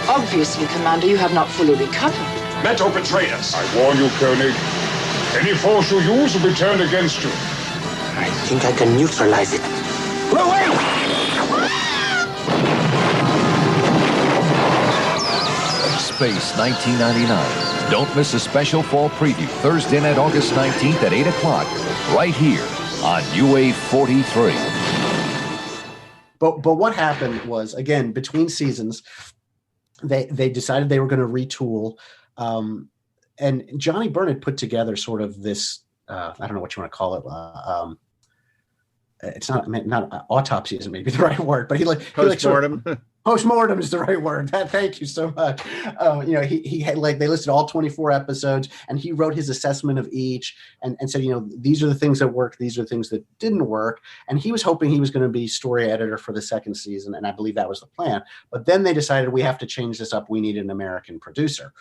Obviously, Commander, you have not fully recovered. Meto betrayed us. I warn you, Koenig. Any force you use will be turned against you. I think I can neutralize it. Away! Space 1999. Don't miss a special fall preview Thursday night, August 19th at 8 o'clock, right here on UA 43. But what happened was, again, between seasons, they decided they were going to retool. And Johnny Burnett put together sort of this, I don't know what you want to call it. It's not autopsy isn't maybe the right word, but he postmortem. Postmortem is the right word. Thank you so much. He had they listed all 24 episodes, and he wrote his assessment of each, and said, these are the things that worked, these are the things that didn't work. And he was hoping he was going to be story editor for the second season, and I believe that was the plan. But then they decided we have to change this up. We need an American producer,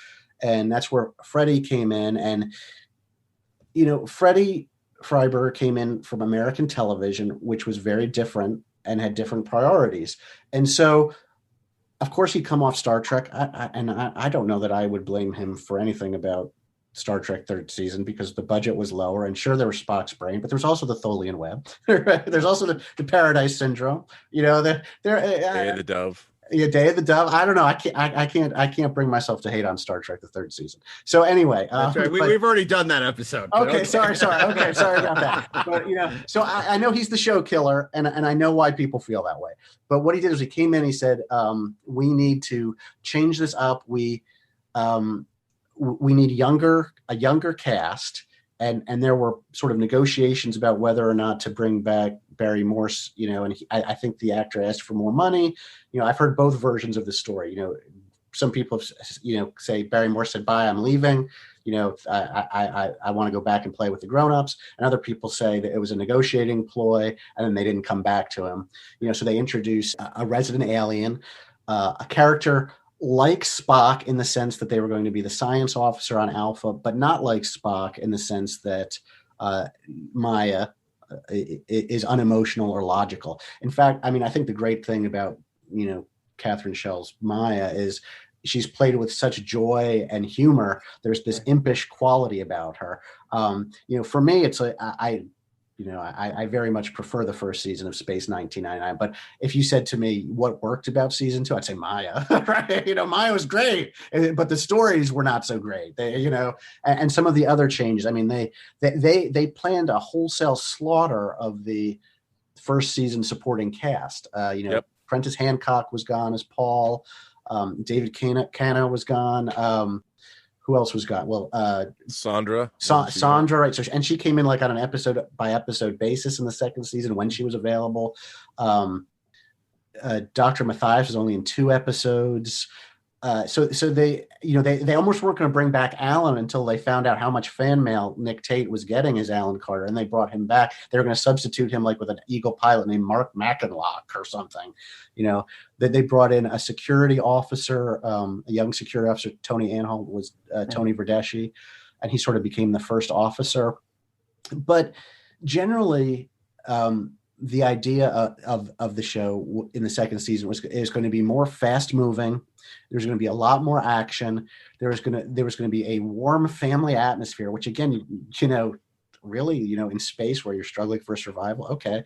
and that's where Freddie came in. And Freddie Freiberg came in from American television, which was very different and had different priorities, and so. Of course, he'd come off Star Trek, and I don't know that I would blame him for anything about Star Trek third season because the budget was lower, and sure, there was Spock's brain, but there was also the Tholian web. There's also the Paradise Syndrome. Day of the Dove. Yeah, Day of the Dove. I don't know. I can't bring myself to hate on Star Trek the third season. So anyway, that's right. We've already done that episode. Okay, sorry. Okay, sorry about that. But so I know he's the show killer, and I know why people feel that way. But what he did is he came in. He said, "We need to change this up. We need a younger cast." And there were sort of negotiations about whether or not to bring back Barry Morse, and I think the actor asked for more money. I've heard both versions of the story. Some people, say Barry Morse said, "Bye, I'm leaving. I want to go back and play with the grown-ups." And other people say that it was a negotiating ploy, and then they didn't come back to him. So they introduced a resident alien, a character like Spock in the sense that they were going to be the science officer on Alpha, but not like Spock in the sense that Maya is unemotional or logical. In fact, I think the great thing about, Catherine Schell's Maya is she's played with such joy and humor. There's this impish quality about her. For me, it's I very much prefer the first season of Space 1999. But if you said to me what worked about season 2, I'd say Maya. Right? Maya was great, but the stories were not so great. And some of the other changes. They planned a wholesale slaughter of the first season supporting cast. Yep. Prentice Hancock was gone as Paul. David Cano was gone. Who else was gone? Well, Sandra. Sandra, right? So, and she came in on an episode by episode basis in the second season when she was available. Dr. Matthias was only in 2 episodes. So they almost weren't going to bring back Alan until they found out how much fan mail Nick Tate was getting as Alan Carter, and they brought him back. They were going to substitute him with an Eagle pilot named Mark Mackenlock or something. That they brought in a security officer, a young security officer. Tony Anholt was Tony Verdeschi, and he sort of became the first officer. But generally, the idea of the show in the second season is going to be more fast moving. There's going to be a lot more action. There was going to be a warm family atmosphere, which again, really, in space where you're struggling for survival. Okay.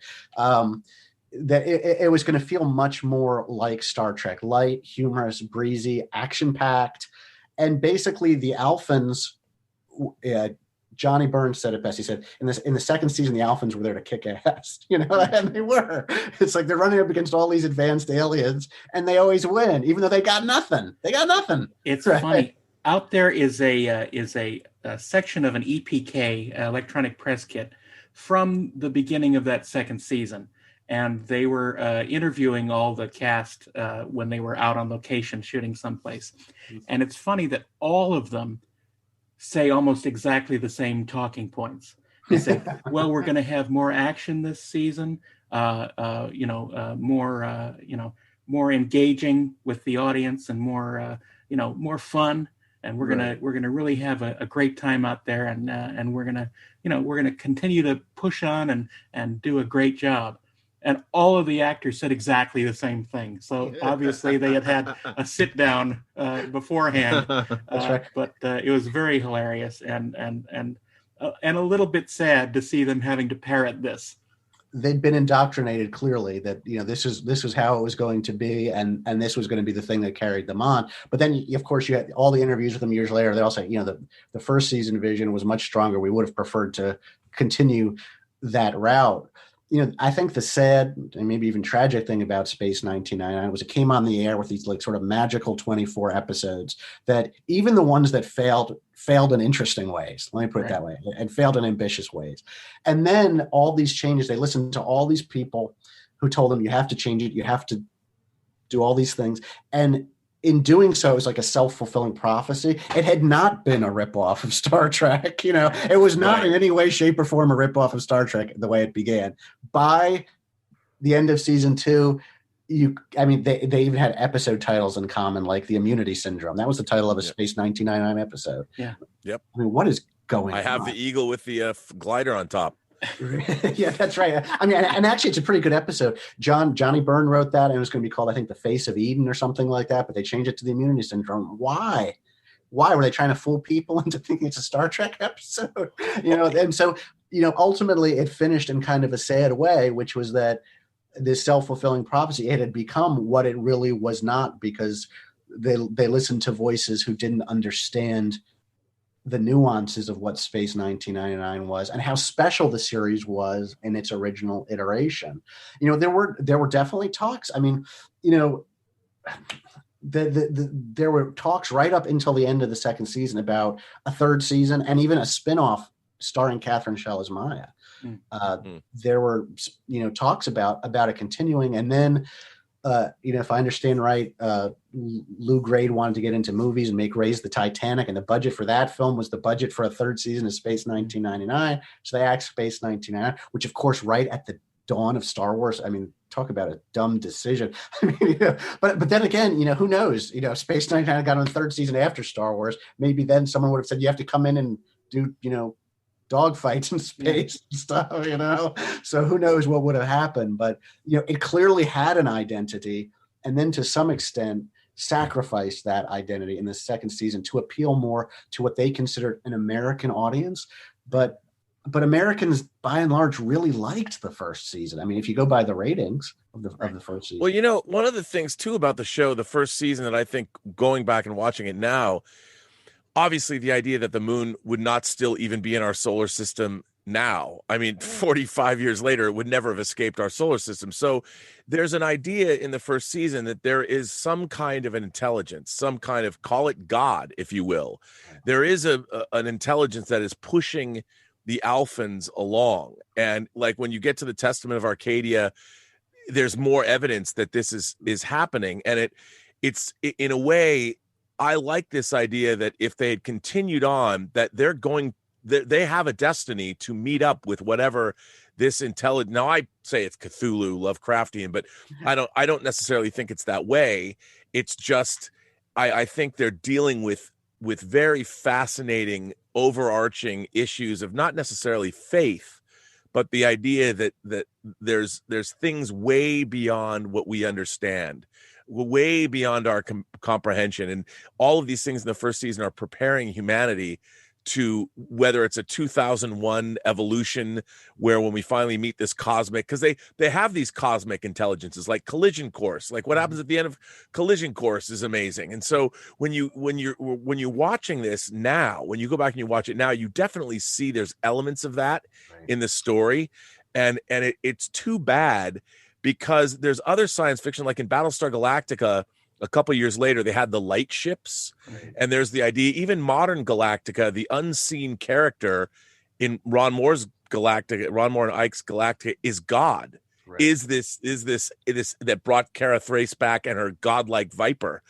That it was going to feel much more like Star Trek, light, humorous, breezy, action-packed. And basically the Alphans, Johnny Burns said it best. He said, in the second season, the Alphans were there to kick ass, and they were. It's like they're running up against all these advanced aliens, and they always win, even though they got nothing. It's funny. Out there is a section of an EPK, electronic press kit, from the beginning of that second season. And they were interviewing all the cast when they were out on location shooting someplace. And it's funny that all of them say almost exactly the same talking points. They say, well, we're going to have more action this season, more engaging with the audience and more fun. And we're gonna really have a great time out there, and we're gonna continue to push on and do a great job. And all of the actors said exactly the same thing. So obviously they had a sit down beforehand. That's right. But it was very hilarious and a little bit sad to see them having to parrot this. They'd been indoctrinated clearly that this was how it was going to be, and this was going to be the thing that carried them on. But then, of course, you had all the interviews with them years later. They all say, the first season vision was much stronger. We would have preferred to continue that route. I think the sad and maybe even tragic thing about Space 1999 was it came on the air with these like sort of magical 24 episodes that even the ones that failed in interesting ways. Let me put it that way, and failed in ambitious ways. And then all these changes, they listened to all these people who told them, you have to change it. You have to do all these things. And in doing so, it was like a self-fulfilling prophecy. It had not been a ripoff of Star Trek. It was not in any way, shape, or form a ripoff of Star Trek the way it began. By the end of season 2, they even had episode titles in common, like the Immunity Syndrome. That was the title of a Space 1999 episode. Yeah. Yep. What is going on? I have the eagle with the glider on top. Yeah, that's right. And actually, it's a pretty good episode. Johnny Byrne wrote that, and it was going to be called, I think, The Face of Eden or something like that. But they changed it to the Immunity Syndrome. Why? Were they trying to fool people into thinking it's a Star Trek episode? And so, ultimately, it finished in kind of a sad way, which was that this self-fulfilling prophecy, it had become what it really was not, because they listened to voices who didn't understand the nuances of what Space 1999 was and how special the series was in its original iteration. There were definitely talks. There were talks right up until the end of the second season about a third season and even a spinoff starring Catherine Schell as Maya. There were, talks about it continuing, and then if I understand right, Lou Grade wanted to get into movies and raise the Titanic, and the budget for that film was the budget for a third season of Space 1999. So they asked Space 1999, which of course, right at the dawn of Star Wars. Talk about a dumb decision. But then again, who knows? Space 1999 got on the third season after Star Wars. Maybe then someone would have said, you have to come in and do, dogfights in space and stuff, So who knows what would have happened? But it clearly had an identity, and then to some extent sacrificed that identity in the second season to appeal more to what they considered an American audience. But Americans, by and large, really liked the first season. If you go by the ratings of the first season. Well, one of the things too about the show, the first season, that I think, going back and watching it now, obviously the idea that the moon would not still even be in our solar system now. 45 years later, it would never have escaped our solar system. So there's an idea in the first season that there is some kind of an intelligence, some kind of, call it God, if you will. There is an intelligence that is pushing the Alphans along. And like when you get to the Testament of Arcadia, there's more evidence that this is happening. And it's in a way, I like this idea that if they had continued on, that they have a destiny to meet up with whatever this intelligent. Now I say it's Cthulhu, Lovecraftian, but I don't necessarily think it's that way. It's just, I think they're dealing with very fascinating, overarching issues of not necessarily faith, but the idea that there's things way beyond what we understand, way beyond our comprehension. And all of these things in the first season are preparing humanity to whether it's a 2001 evolution where when we finally meet this cosmic, because they have these cosmic intelligences like Collision Course, like what happens at the end of Collision Course is amazing. And so when you're watching this now, when you go back and you watch it now, you definitely see there's elements of that in the story, and it's too bad because there's other science fiction like in Battlestar Galactica. A couple years later, they had the light ships, and there's the idea, even modern Galactica, the unseen character in Ron Moore and Ike's Galactica is God. Is this that brought Kara Thrace back and her godlike viper?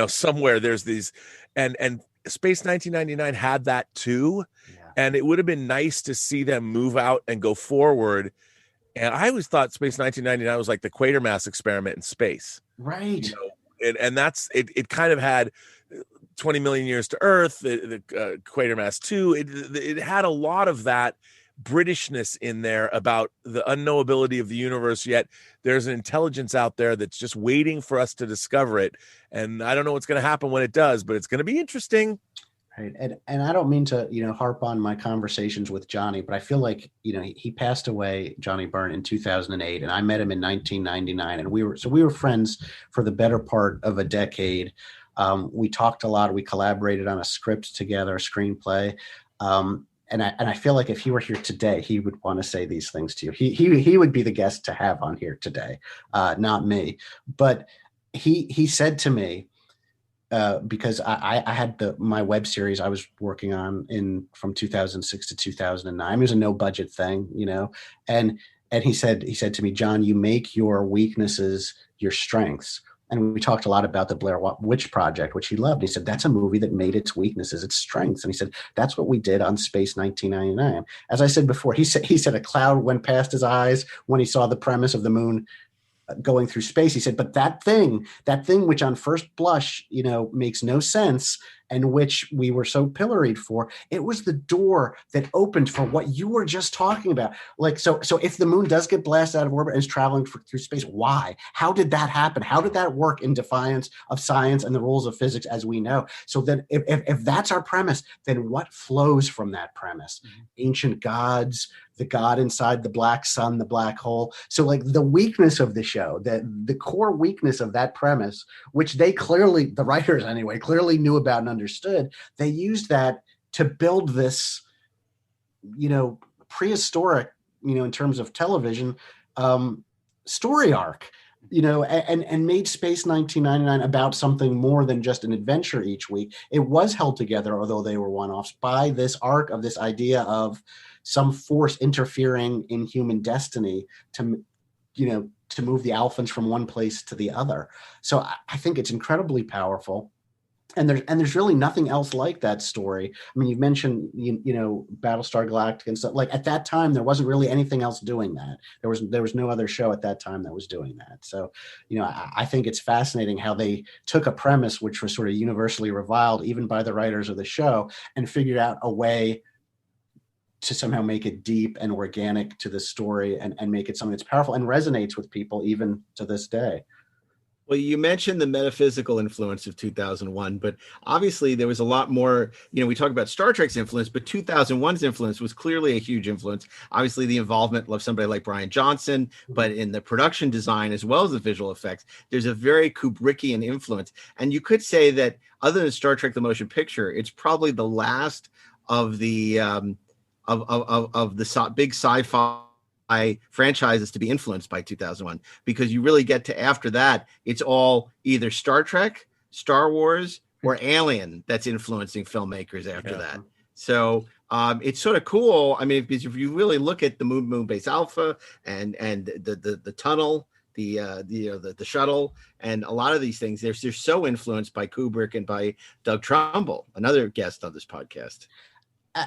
Somewhere there's these, and Space 1999 had that too, and it would have been nice to see them move out and go forward. And I always thought Space 1999 was like the Quatermass experiment in space, right? And that's it kind of had 20 million years to Earth, the Quatermass 2. It had a lot of that Britishness in there about the unknowability of the universe, yet there's an intelligence out there that's just waiting for us to discover it. And I don't know what's going to happen when it does, but it's going to be interesting. Right. And I don't mean to, harp on my conversations with Johnny, but I feel like, he passed away, Johnny Byrne, in 2008, and I met him in 1999, and we were friends for the better part of a decade. We talked a lot. We collaborated on a script together, a screenplay. And I feel like if he were here today, he would want to say these things to you. He would be the guest to have on here today, not me. But he said to me, because I had my web series I was working on from 2006 to 2009. It was a no budget thing, and he said to me, John, you make your weaknesses your strengths. And we talked a lot about the Blair Witch Project, which he loved. He said, that's a movie that made its weaknesses its strengths. And he said, that's what we did on Space 1999. As I said before, he said a cloud went past his eyes when he saw the premise of the moon going through space. He said, but that thing which on first blush, makes no sense, and which we were so pilloried for, it was the door that opened for what you were just talking about. Like, so if the moon does get blasted out of orbit and is traveling through space, why? How did that happen? How did that work in defiance of science and the rules of physics as we know? So then if that's our premise, then what flows from that premise? Mm-hmm. Ancient gods, the god inside the black sun, the black hole. So like the weakness of the show, the core weakness of that premise, which they clearly, the writers anyway, clearly knew about and understood, they used that to build this, prehistoric, in terms of television, story arc, and made Space 1999 about something more than just an adventure each week. It was held together, although they were one-offs, by this arc of this idea of some force interfering in human destiny to move the Alphans from one place to the other. So I think it's incredibly powerful. And there's really nothing else like that story. I mean, you've mentioned, Battlestar Galactica and stuff. Like at that time, there wasn't really anything else doing that. There was no other show at that time that was doing that. So, I think it's fascinating how they took a premise which was sort of universally reviled, even by the writers of the show, and figured out a way to somehow make it deep and organic to the story and make it something that's powerful and resonates with people even to this day. Well, you mentioned the metaphysical influence of 2001, but obviously there was a lot more, we talk about Star Trek's influence, but 2001's influence was clearly a huge influence. Obviously the involvement of somebody like Bryan Johnson, but in the production design as well as the visual effects, there's a very Kubrickian influence. And you could say that other than Star Trek, the motion picture, it's probably the last of the, big sci-fi franchises to be influenced by 2001, because you really get to after that, it's all either Star Trek, Star Wars, or Alien that's influencing filmmakers after that. So it's sort of cool. I mean, because if you really look at the Moon Base Alpha and the tunnel, the shuttle, and a lot of these things, they're so influenced by Kubrick and by Doug Trumbull, another guest on this podcast.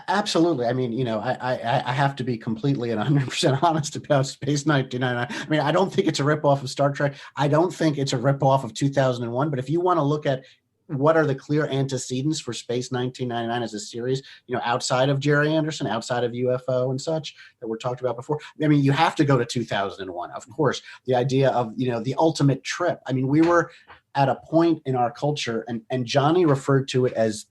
Absolutely. I mean, I have to be completely and 100% honest about Space 1999. I mean, I don't think it's a ripoff of Star Trek. I don't think it's a ripoff of 2001. But if you want to look at what are the clear antecedents for Space 1999 as a series, outside of Jerry Anderson, outside of UFO and such that were talked about before, I mean, you have to go to 2001. Of course, the idea of, the ultimate trip. I mean, we were at a point in our culture, and Johnny referred to it as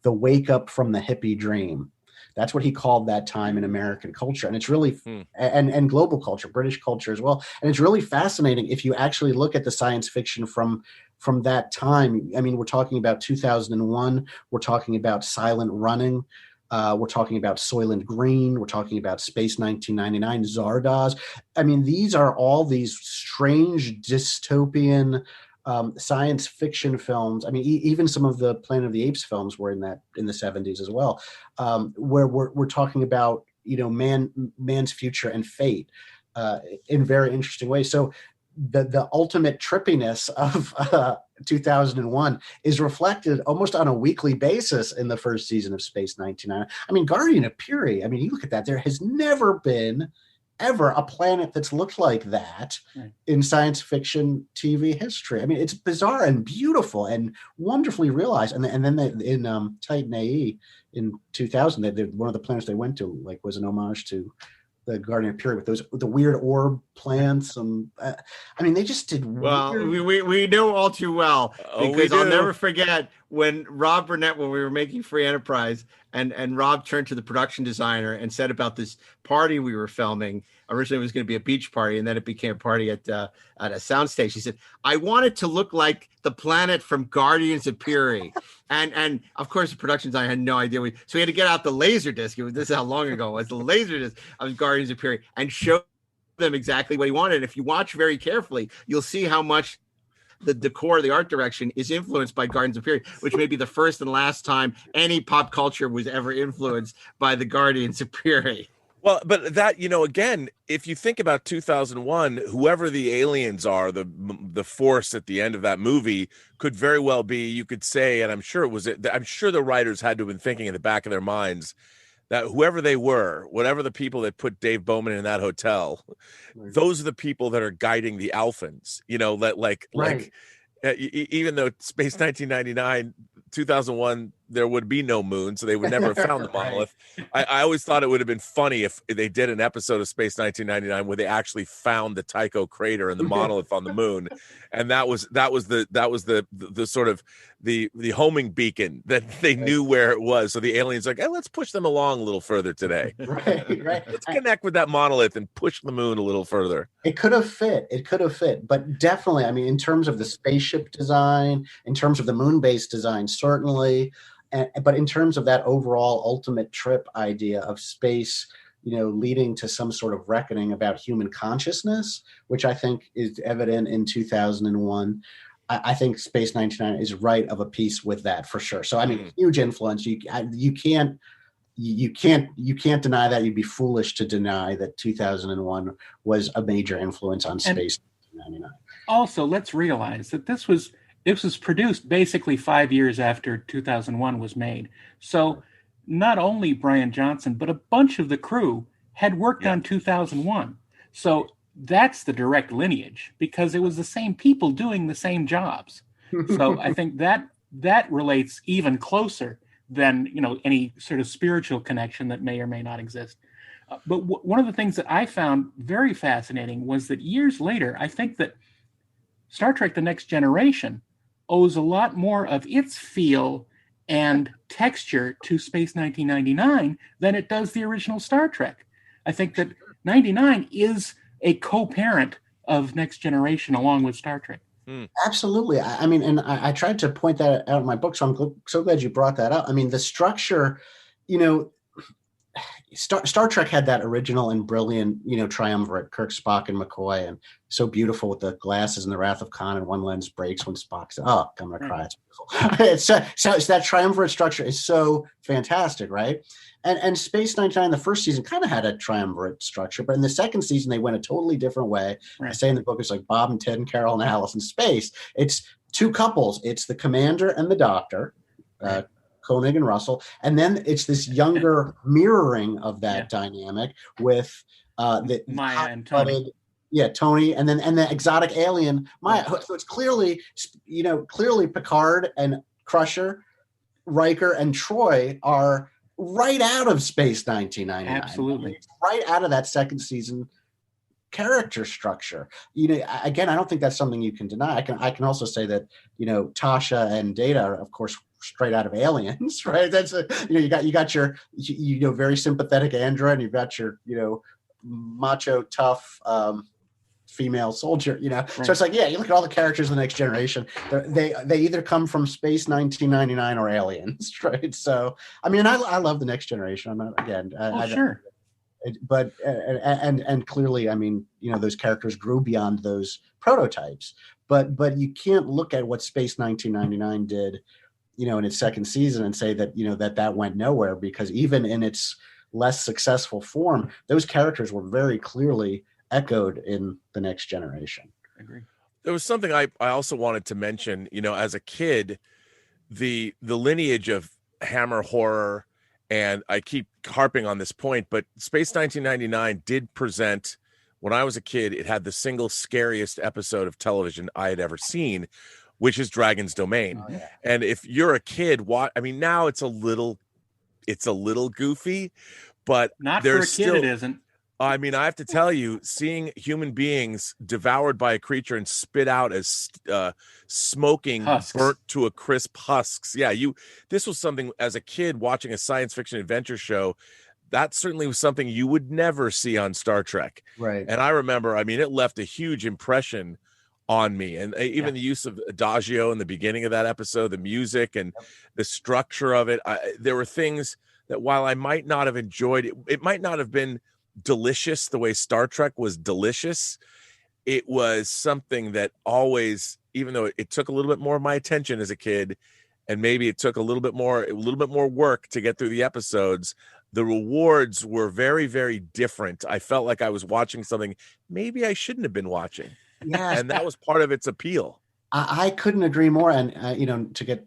the wake up from the hippie dream. That's what he called that time in American culture. And it's really, and global culture, British culture as well. And it's really fascinating if you actually look at the science fiction from that time. I mean, we're talking about 2001. We're talking about Silent Running. We're talking about Soylent Green. We're talking about Space 1999, Zardoz. I mean, these are all these strange dystopian science fiction films. I mean, even some of the Planet of the Apes films were in the 70s as well, where we're talking about, you know, man's future and fate in very interesting ways. So the ultimate trippiness of 2001 is reflected almost on a weekly basis in the first season of Space 1999. I mean, Guardian of Puri, I mean, you look at that, there has never been ever a planet that's looked like that in science fiction TV history. I mean, it's bizarre and beautiful and wonderfully realized. And then in Titan AE in 2000, one of the planets they went to was an homage to the Guardian of Puri with the weird orb plants. I mean, they just did. Well, we know all too well, because I'll never forget when Rob Burnett, when we were making Free Enterprise, and Rob turned to the production designer and said about this party we were filming. Originally, it was going to be a beach party, and then it became a party at a soundstage. He said, "I want it to look like the planet from Guardians of Puri," and of course, the production designer had no idea. So he had to get out the laser disc. This is how long ago it was, the laser disc of Guardians of Puri, and show them exactly what he wanted. And if you watch very carefully, you'll see how much the decor, the art direction is influenced by Guardians of Puri, which may be the first and last time any pop culture was ever influenced by the Guardians of Puri. Well, but that, you know, again, if you think about 2001, whoever the aliens are, the force at the end of that movie could very well be, you could say, and I'm sure the writers had to have been thinking in the back of their minds that whoever they were, whatever the people that put Dave Bowman in that hotel, those are the people that are guiding the Alphans, you know, even though Space 1999, 2001, there would be no moon, so they would never have found the monolith. I always thought it would have been funny if they did an episode of Space 1999 where they actually found the Tycho crater and the monolith on the moon, and that was the sort of the homing beacon that they knew where it was. So the aliens like, hey, let's push them along a little further today. Right. Let's connect with that monolith and push the moon a little further. It could have fit, but definitely, I mean, in terms of the spaceship design, in terms of the moon base design, certainly. But in terms of that overall ultimate trip idea of space, you know, leading to some sort of reckoning about human consciousness, which I think is evident in 2001, I think Space 1999 is right of a piece with that for sure. So I mean, huge influence. You can't deny that. You'd be foolish to deny that 2001 was a major influence on Space 1999. Also, let's realize that this was produced basically 5 years after 2001 was made. So not only Brian Johnson, but a bunch of the crew had worked on 2001. So that's the direct lineage, because it was the same people doing the same jobs. So I think that relates even closer than, you know, any sort of spiritual connection that may or may not exist. But one of the things that I found very fascinating was that years later, I think that Star Trek: The Next Generation owes a lot more of its feel and texture to Space 1999 than it does the original Star Trek. I think that 99 is a co-parent of Next Generation along with Star Trek. Absolutely. I mean, and I tried to point that out in my book, so I'm so glad you brought that up. I mean, the structure, you know, Star Trek had that original and brilliant, you know, triumvirate, Kirk, Spock, and McCoy, and so beautiful with the glasses and the Wrath of Khan, and one lens breaks when Spock's, I'm going to cry. It's beautiful. So that triumvirate structure is so fantastic, right? And Space 99, the first season, kind of had a triumvirate structure, but in the second season, they went a totally different way. Right. I say in the book, it's like Bob and Ted and Carol and Alice in space. It's two couples. It's the commander and the doctor, Koenig and Russell, and then it's this younger mirroring of that dynamic with the Maya and Tony. Tony, and the exotic alien Maya. So it's clearly Picard and Crusher, Riker and Troy are right out of Space 1999. Absolutely, it's right out of that second season character structure. You know, again, I don't think that's something you can deny. I can also say that, you know, Tasha and Data are, of course, straight out of Aliens, right? That's you got your very sympathetic android, and you've got your macho tough female soldier, Right. So it's like, yeah, you look at all the characters in the Next Generation, they either come from Space 1999 or Aliens, right? So I mean, I love the Next Generation. I'm not, again, sure. But and clearly, I mean, those characters grew beyond those prototypes, but you can't look at what Space 1999 did, in its second season and say that that went nowhere, because even in its less successful form, those characters were very clearly echoed in the Next Generation. I agree. There was something I also wanted to mention, as a kid, the lineage of Hammer horror, and I keep harping on this point, but Space 1999 did present, when I was a kid, it had the single scariest episode of television I had ever seen, which is Dragon's Domain. Oh, yeah. And if you're a kid, now it's a little goofy, but not for a kid, still, it isn't. I mean, I have to tell you, seeing human beings devoured by a creature and spit out as smoking, husks, burnt to a crisp husks. Yeah, this was something as a kid watching a science fiction adventure show. That certainly was something you would never see on Star Trek. Right. And I remember, I mean, it left a huge impression on me. And even the use of Adagio in the beginning of that episode, the music and the structure of it, there were things that while I might not have enjoyed it, it might not have been delicious the way Star Trek was delicious. It was something that always, even though it took a little bit more of my attention as a kid, and maybe it took a little bit more work to get through the episodes, the rewards were very, very different. I felt like I was watching something maybe I shouldn't have been watching. Yes, and that was part of its appeal. I couldn't agree more. And to get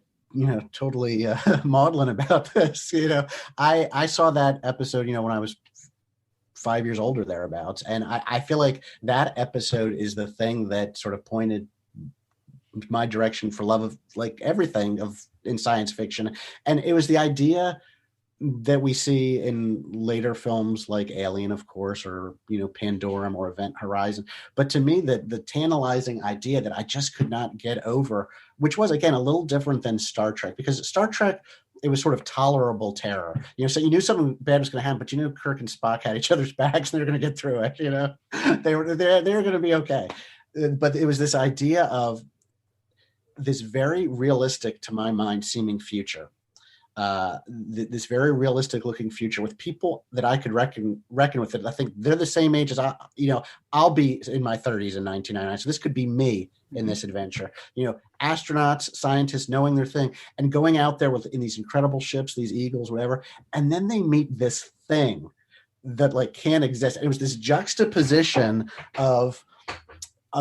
totally maudlin about this, I saw that episode when I was 5 years older, thereabouts, and I feel like that episode is the thing that sort of pointed my direction for love of like everything in science fiction. And it was the idea that we see in later films like Alien, of course, or Pandorum or Event Horizon. But to me, the tantalizing idea that I just could not get over, which was again a little different than Star Trek, because Star Trek, it was sort of tolerable terror. So you knew something bad was going to happen, but Kirk and Spock had each other's backs, and they were going to get through it. They were going to be okay. But it was this idea of this very realistic, to my mind, seeming future. This very realistic looking future with people that I could reckon with it. I think they're the same age as I'll be in my 30s in 1999. So this could be me in this adventure. Astronauts, scientists knowing their thing and going out there in these incredible ships, these Eagles, whatever. And then they meet this thing that like can't exist. It was this juxtaposition of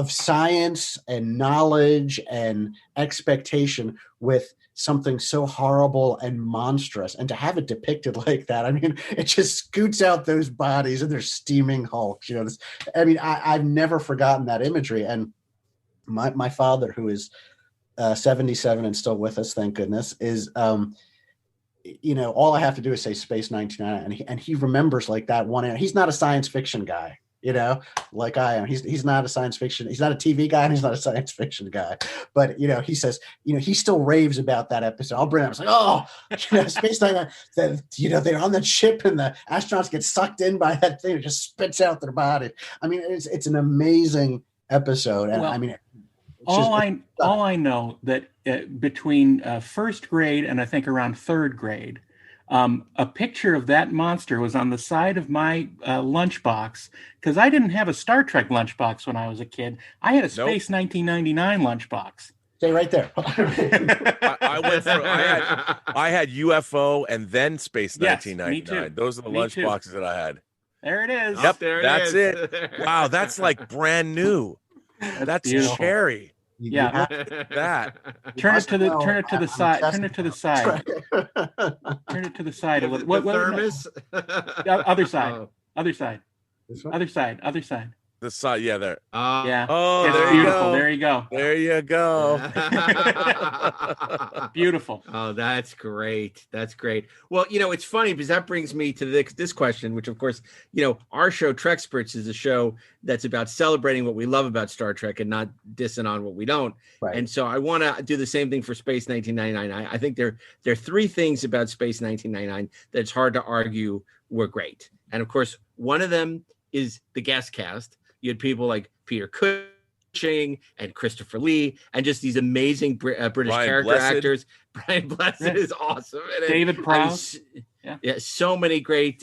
science and knowledge and expectation with something so horrible and monstrous, and to have it depicted like that, I mean, it just scoots out those bodies and they're steaming hulks. I've never forgotten that imagery. And my father, who is 77 and still with us, thank goodness, is all I have to do is say Space 1999, and he remembers like that one. He's not a science fiction guy, like I am. He's not a science fiction. He's not a TV guy, and he's not a science fiction guy. But he says, he still raves about that episode. I'll bring it up. It's like, oh, Space 99. They're on that ship, and the astronauts get sucked in by that thing. It just spits out their body. I mean, it's an amazing episode, and well, all I know that between first grade and I think around third grade, a picture of that monster was on the side of my lunchbox, because I didn't have a Star Trek lunchbox when I was a kid. I had a Space 1999 lunchbox. Stay right there. I had UFO and then Space 1999. Me too. Those are the lunchboxes that I had. There it is. Yep, that's it. Wow, that's like brand new. That's beautiful. Cherry. Yeah, that. Turn it to the side. Turn it to the side. Turn it to the side a little. What thermos? Other side. Other side. Other side. Other side. The side, yeah, there. Yeah. Oh, It's there beautiful. you go. There you go. There you go. Beautiful. Oh, that's great. That's great. Well, it's funny because that brings me to this question, which, of course, our show, Treksperts, is a show that's about celebrating what we love about Star Trek and not dissing on what we don't. Right. And so I want to do the same thing for Space 1999. I think there are three things about Space 1999 that's hard to argue were great. And, of course, one of them is the guest cast. You had people like Peter Cushing and Christopher Lee, and just these amazing British Brian character Blessed. actors. Brian Blessed is awesome. David Prowse. Yeah, so many great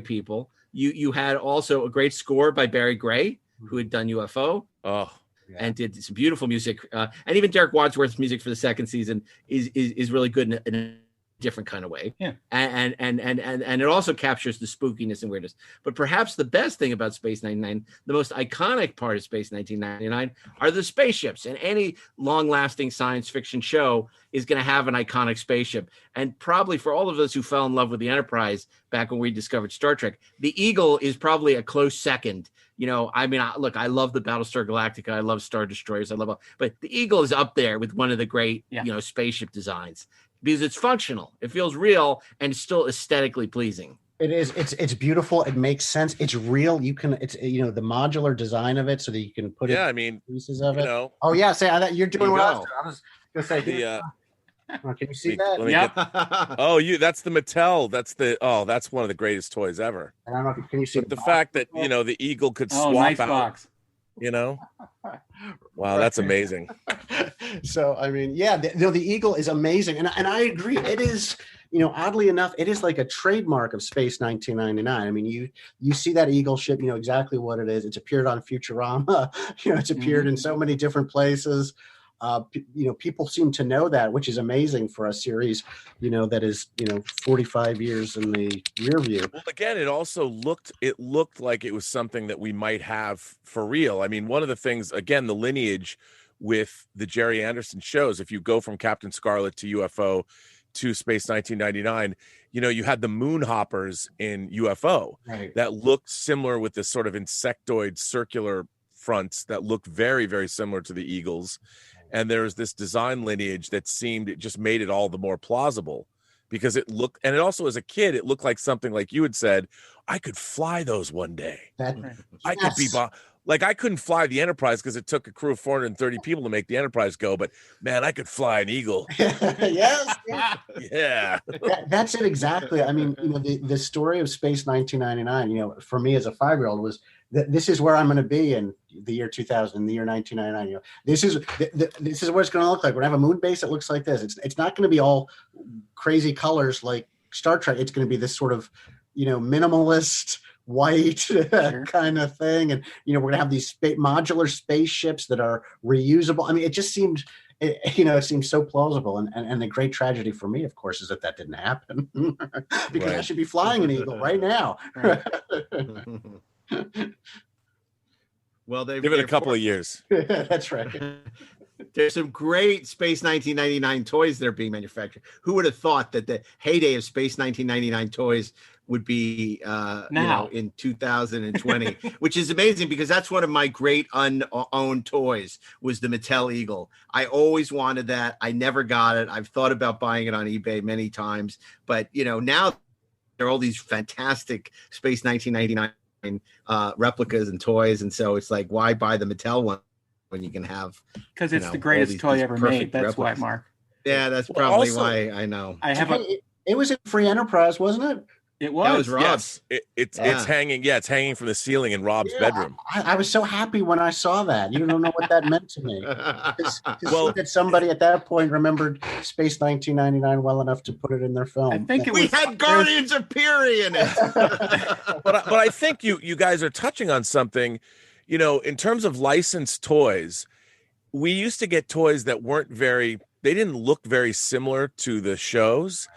people. You had also a great score by Barry Gray, who had done UFO. Oh, and did some beautiful music. And even Derek Wadsworth's music for the second season is really good in a different kind of way. Yeah. And it also captures the spookiness and weirdness. But perhaps the best thing about Space 99, the most iconic part of Space 1999, are the spaceships. And any long-lasting science fiction show is going to have an iconic spaceship. And probably for all of us who fell in love with the Enterprise back when we discovered Star Trek, the Eagle is probably a close second. Look, I love the Battlestar Galactica. I love Star Destroyers. But the Eagle is up there with one of the great, spaceship designs. Because it's functional, it feels real, and it's still aesthetically pleasing. It is. It's beautiful. It makes sense. It's real. You can. It's the modular design of it, so that you can put pieces of it. Oh yeah, say that you're doing well. I was gonna say can you see that? Yeah. That's the Mattel. That's one of the greatest toys ever. And I don't know. Can you see the fact that the Eagle could swap nice out? Box. Wow, that's amazing. So the Eagle is amazing, and I agree. It is, oddly enough, it is like a trademark of Space 1999. I mean, you see that Eagle ship, exactly what it is. It's appeared on Futurama. It's appeared in so many different places. People seem to know that, which is amazing for a series, that is, 45 years in the rear view. Well, again, it also looked like it was something that we might have for real. I mean, one of the things, again, the lineage with the Jerry Anderson shows, if you go from Captain Scarlet to UFO to Space 1999, you had the moon hoppers in UFO that looked similar with this sort of insectoid circular fronts that looked very, very similar to the Eagles. And there's this design lineage that it just made it all the more plausible because it looked, and it also as a kid, it looked like something like you had said, I could fly those one day. I could be, I couldn't fly the Enterprise because it took a crew of 430 people to make the Enterprise go, but man, I could fly an Eagle. Yes. Yeah. That's it exactly. I mean, the story of Space 1999, for me as a 5-year-old was this is where I'm going to be in the year 2000, in the year 1999. This is what it's going to look like. We're going to have a moon base that looks like this. It's not going to be all crazy colors like Star Trek. It's going to be this sort of, minimalist white kind of thing. And, we're going to have these modular spaceships that are reusable. I mean, it just seemed, it seems so plausible. And the great tragedy for me, of course, is that didn't happen because I should be flying an Eagle right now. Well, give it a couple of years. That's right. There's some great Space 1999 toys that are being manufactured. Who would have thought that the heyday of Space 1999 toys would be now in 2020, which is amazing because that's one of my great unowned toys was the Mattel Eagle. I always wanted that. I never got it. I've thought about buying it on eBay many times, but now there are all these fantastic Space 1999 replicas and toys, and so it's like, why buy the Mattel one when you can have? Because it's the greatest toy ever made. That's replicas. why, Mark. Yeah, that's probably why. I know. It was a free Enterprise, wasn't it? It was. That was Rob's. Yes. It's hanging. Yeah, it's hanging from the ceiling in Rob's bedroom. I was so happy when I saw that. You don't know what that meant to me. That somebody at that point remembered Space 1999 well enough to put it in their film. I think we had Guardians of Piri in it. but I think you guys are touching on something. In terms of licensed toys, we used to get toys that they didn't look very similar to the shows.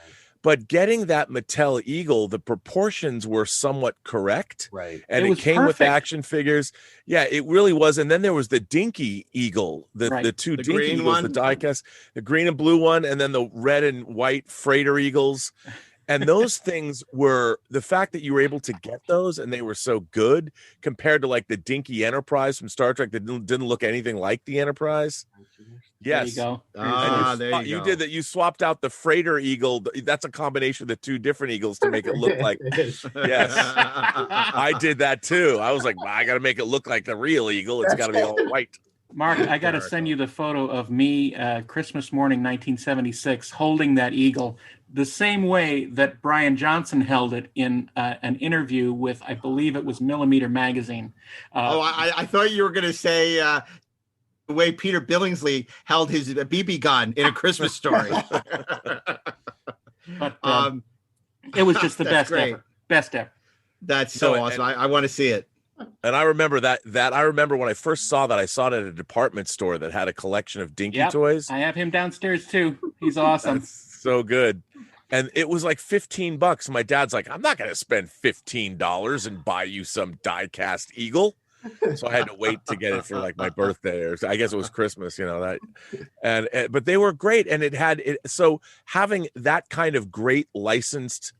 But getting that Mattel Eagle, the proportions were somewhat correct. Right. And it came with action figures. Yeah, it really was. And then there was the Dinky Eagle, the two Dinky Eagles, the diecast, the green and blue one, and then the red and white Freighter Eagles. And those things were the fact that you were able to get those and they were so good compared to like the dinky Enterprise from Star Trek that didn't look anything like the Enterprise. Yes. There you go. There you you go. did that. You swapped out the freighter eagle. That's a combination of the two different eagles to make it look like. Yes. I did that too. I was like, well, I got to make it look like the real eagle. It's got to be all white. Mark, I got to send you the photo of me Christmas morning 1976 holding that eagle the same way that Brian Johnson held it in an interview with, I believe it was Millimeter Magazine. I thought you were going to say the way Peter Billingsley held his BB gun in A Christmas Story. But it was just the best great. ever. Best ever. That's so awesome. I want to see it. And I remember that I remember when I first saw that, I saw it at a department store that had a collection of dinky toys. I have him downstairs too. He's awesome. That's so good. And it was like $15. My dad's like, I'm not going to spend $15 and buy you some die-cast eagle. So I had to wait to get it for like my birthday, or I guess it was Christmas, that. And but they were great. And it had it. So having that kind of great licensed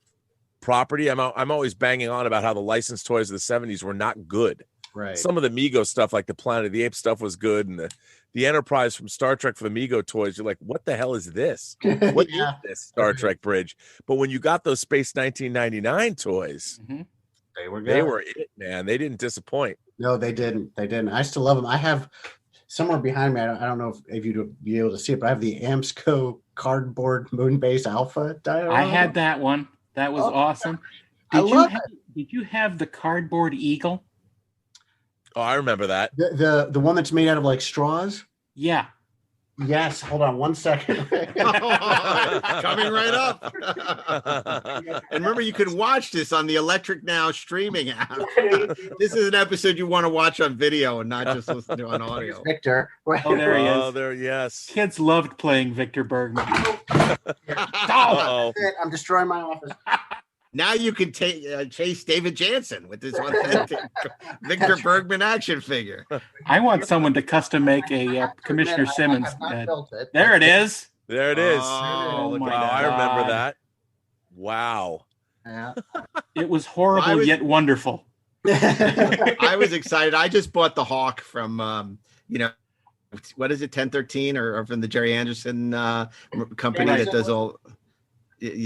property, I'm always banging on about how the licensed toys of the 70s were not good. Right. Some of the Mego stuff, like the Planet of the Apes stuff, was good, and the Enterprise from Star Trek for the Mego toys, you're like, what the hell is this? What is this Star Trek bridge? But when you got those Space 1999 toys, they were good. They were it, man. They didn't disappoint. No, they didn't. I still love them. I have somewhere behind me. I don't know if you'd be able to see it, but I have the Amsco cardboard Moonbase Alpha diorama. I had that one. That was awesome. Did you have the cardboard eagle? Oh, I remember that. The one that's made out of like straws? Yeah. Yes. Hold on 1 second. Coming right up. And remember, you can watch this on the Electric Now streaming app. This is an episode you want to watch on video and not just listen to on audio. Victor. Oh, there he is. Oh, there, yes. Kids loved playing Victor Bergman. Oh, I'm destroying my office. Now you can chase David Jansen with this authentic Victor Bergman action figure. I want someone to custom make a Commissioner Simmons. There it is. There it is. Oh my wow, God. I remember that. Wow. Yeah. It was horrible yet wonderful. I was excited. I just bought the Hawk from, what is it, 1013 or from the Jerry Anderson company that does all.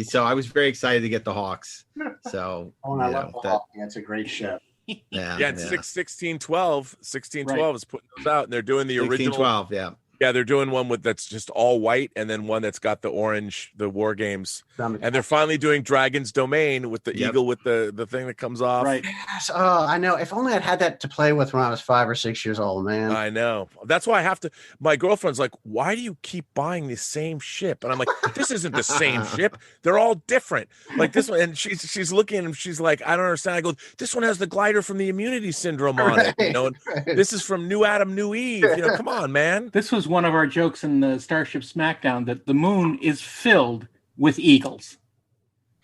So I was very excited to get the Hawks. So I love the Hawk. That's a great show. Yeah, 1612 is putting those out, and they're doing the original 1612, yeah, they're doing one that's just all white, and then one that's got the orange, the War Games, and they're finally doing Dragon's Domain with the eagle with the thing that comes off. Right. Yes. Oh, I know. If only I'd had that to play with when I was 5 or 6 years old, man. I know. That's why I have to. My girlfriend's like, "Why do you keep buying the same ship?" And I'm like, "This isn't the same ship. They're all different." Like this one, and she's looking and she's like, "I don't understand." I go, "This one has the glider from the Immunity Syndrome on it, and this is from New Adam, New Eve. Come on, man." This was one of our jokes in the Starship Smackdown, that the moon is filled with eagles.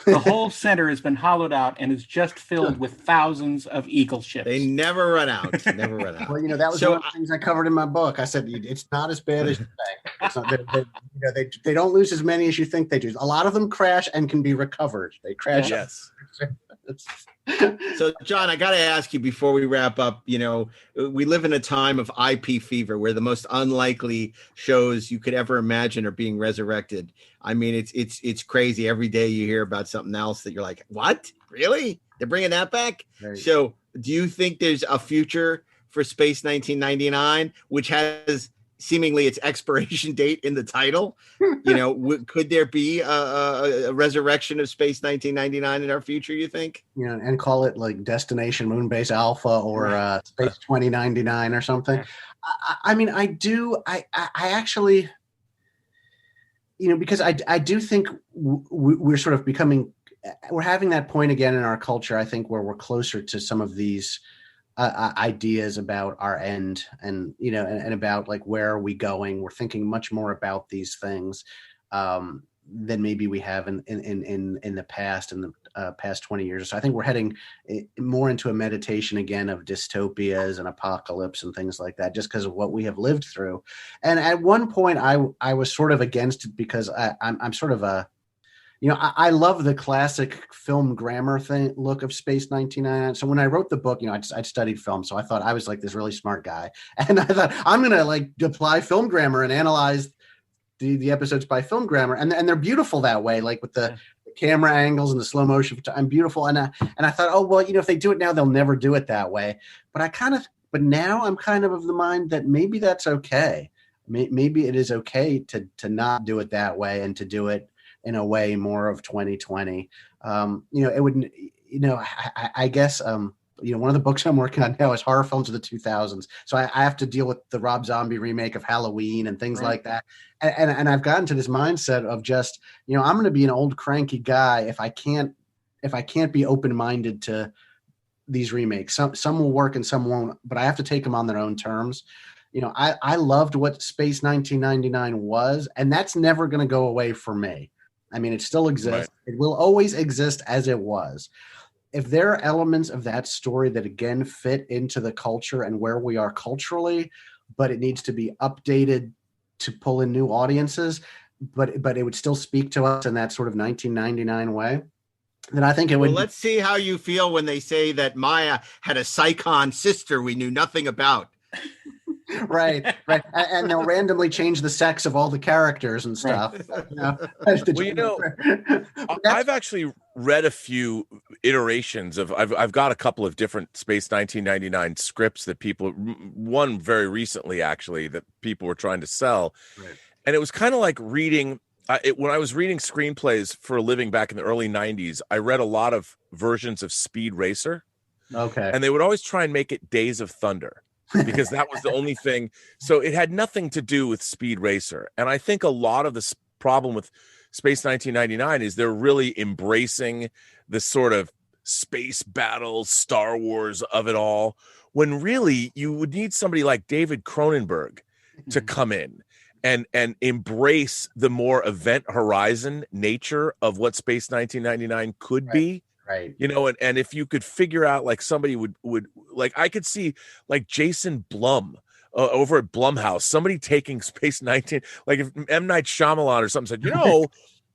The whole center has been hollowed out and is just filled with thousands of eagle ships. They never run out. Never run out. Well, that was one of the things I covered in my book. I said it's not as bad as you think. It's not, they don't lose as many as you think they do. A lot of them crash and can be recovered. They crash. Yes. So, John, I got to ask you before we wrap up, we live in a time of IP fever where the most unlikely shows you could ever imagine are being resurrected. I mean, it's crazy. Every day you hear about something else that you're like, what? Really? They're bringing that back? So do you think there's a future for Space 1999, which has seemingly its expiration date in the title? Could there be a resurrection of Space 1999 in our future, you think? And call it like Destination Moonbase Alpha or Space 2099 or something. I mean, I actually, because I do think we're sort of we're having that point again in our culture, I think, where we're closer to some of these ideas about our end and and about like where are we going. We're thinking much more about these things than maybe we have in the past, in the past 20 years. So I think we're heading more into a meditation again of dystopias and apocalypse and things like that, just because of what we have lived through. And at one point I was sort of against it because I'm sort of I love the classic film grammar look of Space 1999. So when I wrote the book, I'd studied film, so I thought I was like this really smart guy, and I thought I'm gonna like apply film grammar and analyze the episodes by film grammar, and they're beautiful that way, like with the camera angles and the slow motion. I'm beautiful, and I thought, oh well, if they do it now, they'll never do it that way. But now I'm kind of the mind that maybe that's okay. Maybe it is okay to not do it that way and to do it in a way more of 2020. It wouldn't. I guess. One of the books I'm working on now is horror films of the 2000s. So I have to deal with the Rob Zombie remake of Halloween and things like that. And I've gotten to this mindset of just, I'm going to be an old cranky guy if I can't be open-minded to these remakes. Some will work and some won't, but I have to take them on their own terms. I loved what Space 1999 was, and that's never going to go away for me. I mean, it still exists. Right. It will always exist as it was. If there are elements of that story that again fit into the culture and where we are culturally, but it needs to be updated to pull in new audiences, but it would still speak to us in that sort of 1999 way, then I think it would. Well, let's see how you feel when they say that Maya had a Psychon sister we knew nothing about. Right. And they'll randomly change the sex of all the characters and stuff. I've actually read a few iterations of. I've got a couple of different Space 1999 scripts that one very recently actually that people were trying to sell, and it was kind of like reading. When I was reading screenplays for a living back in the early 90s, I read a lot of versions of Speed Racer. Okay. And they would always try and make it Days of Thunder because that was the only thing. So it had nothing to do with Speed Racer. And I think a lot of the problem with Space 1999 is they're really embracing the sort of space battles, Star Wars of it all, when really you would need somebody like David Cronenberg to come in and embrace the more event horizon nature of what Space 1999 could be. Right. And if you could figure out like somebody would like, I could see like Jason Blum over at Blumhouse, somebody taking Space 19, like if M. Night Shyamalan or something said,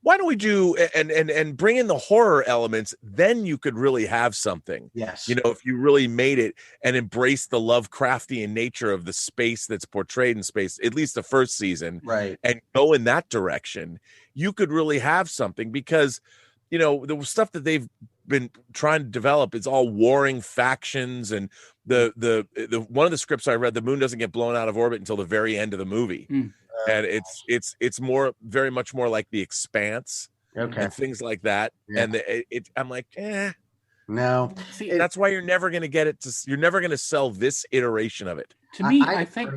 why don't we do and bring in the horror elements? Then you could really have something. Yes. If you really made it and embrace the Lovecraftian nature of the space that's portrayed in Space, at least the first season, right, and go in that direction, you could really have something because, the stuff that they've been trying to develop is all warring factions, and the one of the scripts I read, the moon doesn't get blown out of orbit until the very end of the movie. And it's very much more like The Expanse, and things like that. Yeah. And I'm like, no. See, that's why you're never going to get it. You're never going to sell this iteration of it. To me, I think.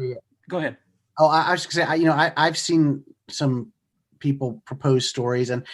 Go ahead. Oh, I was going to say, I've seen some people propose stories, and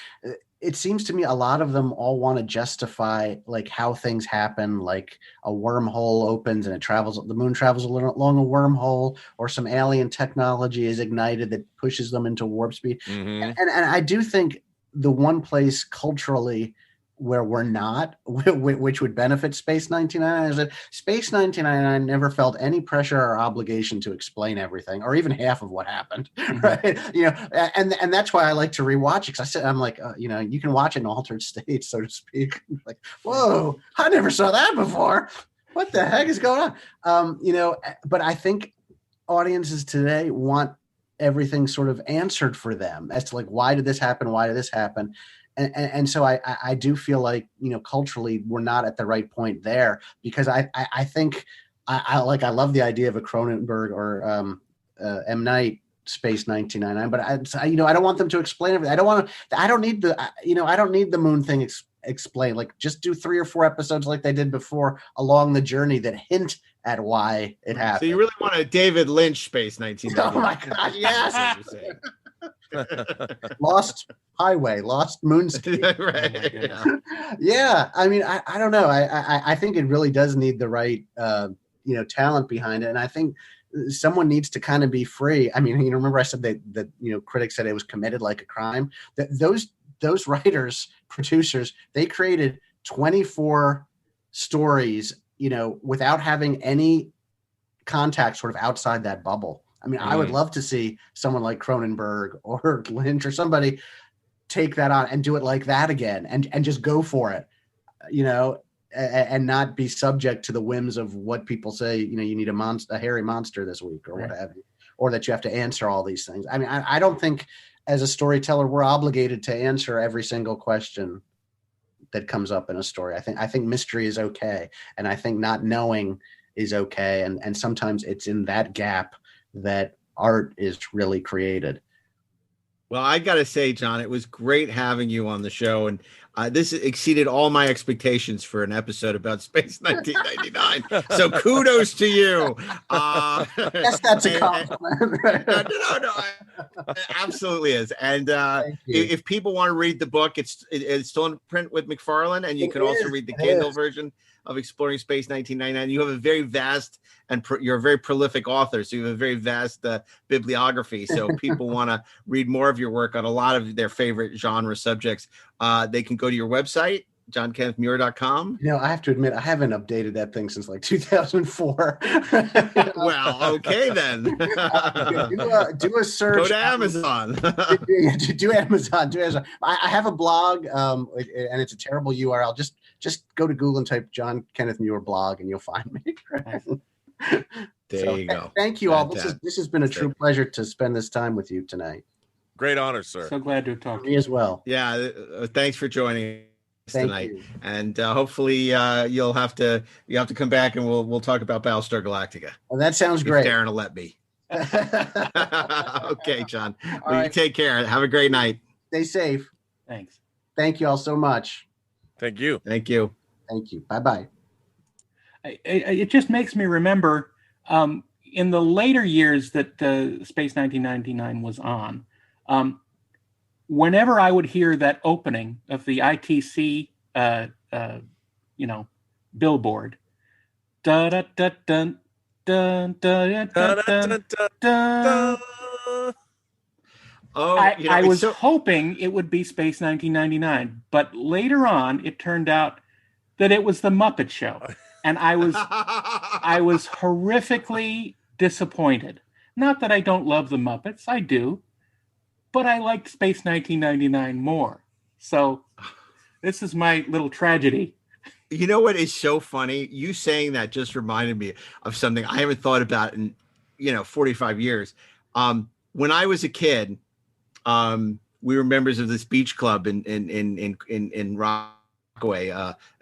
it seems to me a lot of them all want to justify like how things happen, like a wormhole opens and the moon travels along a wormhole, or some alien technology is ignited that pushes them into warp speed. Mm-hmm. And I do think the one place culturally where we're not, which would benefit Space 1999, is that Space 1999 never felt any pressure or obligation to explain everything, or even half of what happened, right? And that's why I like to rewatch it, because I'm like, you can watch it in altered states, so to speak. Like, whoa, I never saw that before. What the heck is going on? But I think audiences today want everything sort of answered for them as to like, why did this happen? Why did this happen? And so I do feel like, culturally we're not at the right point there, because I think I love the idea of a Cronenberg or M. Night Space 1999, but I don't want them to explain everything. I don't need the moon thing explained. Like, just do 3 or 4 episodes like they did before along the journey that hint at why it happened. So you really want a David Lynch Space 1999? Oh my God, yes. Lost Highway, Lost Moonscape. Right. Yeah. I mean, I don't know. I think it really does need the right, talent behind it. And I think someone needs to kind of be free. I mean, remember I said that critics said it was committed like a crime. That those writers, producers, they created 24 stories, without having any contact sort of outside that bubble. I mean, I would love to see someone like Cronenberg or Lynch or somebody take that on and do it like that again and just go for it, and not be subject to the whims of what people say, you need a hairy monster this week or what have you, or that you have to answer all these things. I mean, I don't think as a storyteller, we're obligated to answer every single question that comes up in a story. I think mystery is okay. And I think not knowing is okay. And sometimes it's in that gap that art is really created. Well, I got to say, John, it was great having you on the show. And this exceeded all my expectations for an episode about Space 1999. So kudos to you. Yes, that's a compliment. No, absolutely is. And if people want to read the book, it's still in print with McFarlane, and you can also read the Kindle version of Exploring Space 1999. You have a very vast, and you're a very prolific author, so you have a very vast bibliography. So people want to read more of your work on a lot of their favorite genre subjects. They can go to your website, johnkennethmuir.com. I have to admit, I haven't updated that thing since like 2004. Well, okay then. Do a search. Go to Amazon. Do Amazon. I have a blog, and it's a terrible URL. Just go to Google and type John Kenneth Muir blog, and you'll find me. There you go. Thank you all. This has been a true pleasure to spend this time with you tonight. Great honor, sir. So glad to talk to you me as well. Yeah, thanks for joining us tonight. You. And hopefully you'll have to come back, and we'll talk about Battlestar Galactica. Well, that sounds great. If Darren will let me. Okay, John. Well, right. You take care. Have a great night. Stay safe. Thanks. Thank you all so much. Thank you. Thank you. Thank you. Bye-bye. It just makes me remember in the later years that Space 1999 was on, whenever I would hear that opening of the ITC, billboard, da da da dun dun da da dun dun. Oh, I was hoping it would be Space 1999, but later on it turned out that it was the Muppet Show, and I was horrifically disappointed. Not that I don't love the Muppets, I do, but I liked Space 1999 more. So this is my little tragedy. You know what is so funny? You saying that just reminded me of something I haven't thought about in 45 years. When I was a kid, we were members of this beach club in Rockaway.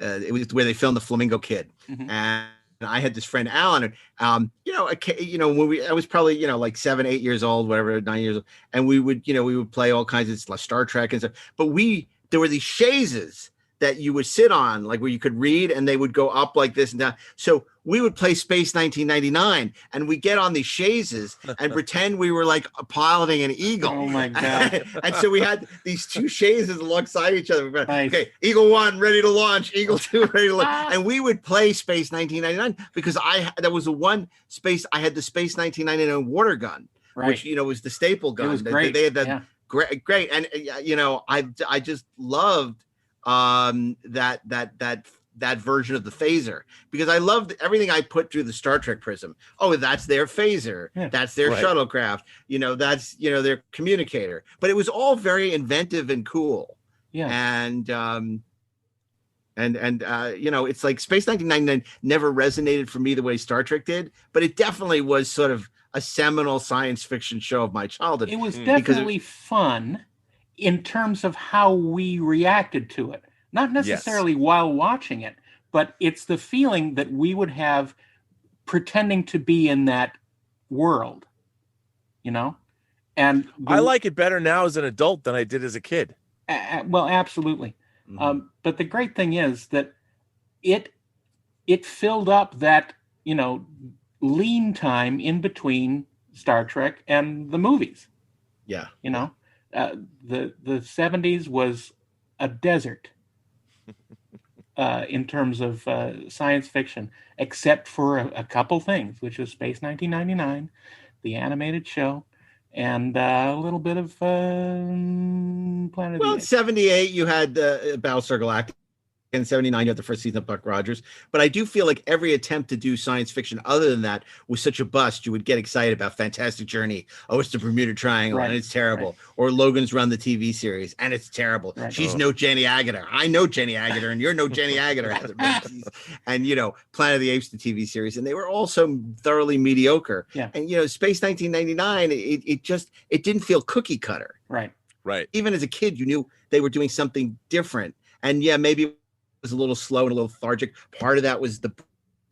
It was where they filmed The Flamingo Kid, and I had this friend Alan, and when I was probably like 7, 8 years old, whatever, 9 years old, and we would play all kinds of Star Trek and stuff. But there were these chaises that you would sit on, like where you could read, and they would go up like this and down. So we would play Space 1999, and we get on these chaises and pretend we were like piloting an Eagle. Oh my God. And so we had these two chaises alongside each other. Nice. Okay, Eagle 1 ready to launch, Eagle 2 ready to launch. And we would play Space 1999 because that was the one space, I had the Space 1999 water gun, which, was the staple gun. It was great. They had that great. And, I just loved that version of the phaser, because I loved everything I put through the Star Trek prism. Oh, that's their phaser. Yeah. That's their shuttlecraft. That's, their communicator. But it was all very inventive and cool. Yeah. And it's like Space 1999 never resonated for me the way Star Trek did, but it definitely was sort of a seminal science fiction show of my childhood. It was definitely fun in terms of how we reacted to it. Not necessarily while watching it, but it's the feeling that we would have pretending to be in that world, And I like it better now as an adult than I did as a kid. Well, absolutely. Mm-hmm. But the great thing is that it filled up that, lean time in between Star Trek and the movies. Yeah. The 70s was a desert in terms of science fiction, except for a couple things, which was Space 1999, the animated show, and a little bit of Planet of the Apes. 78, you had Battlestar Galactica, in 79, you have the first season of Buck Rogers. But I do feel like every attempt to do science fiction other than that was such a bust. You would get excited about Fantastic Journey. Oh, it's the Bermuda Triangle, and it's terrible. Right. Or Logan's Run, the TV series, and it's terrible. Right. She's no Jenny Agutter. I know Jenny Agutter, and you're no Jenny Agutter. And, Planet of the Apes, the TV series. And they were all so thoroughly mediocre. Yeah. And, Space 1999, it didn't feel cookie cutter. Right. Right. Even as a kid, you knew they were doing something different. And maybe it was a little slow and a little lethargic. Part of that was the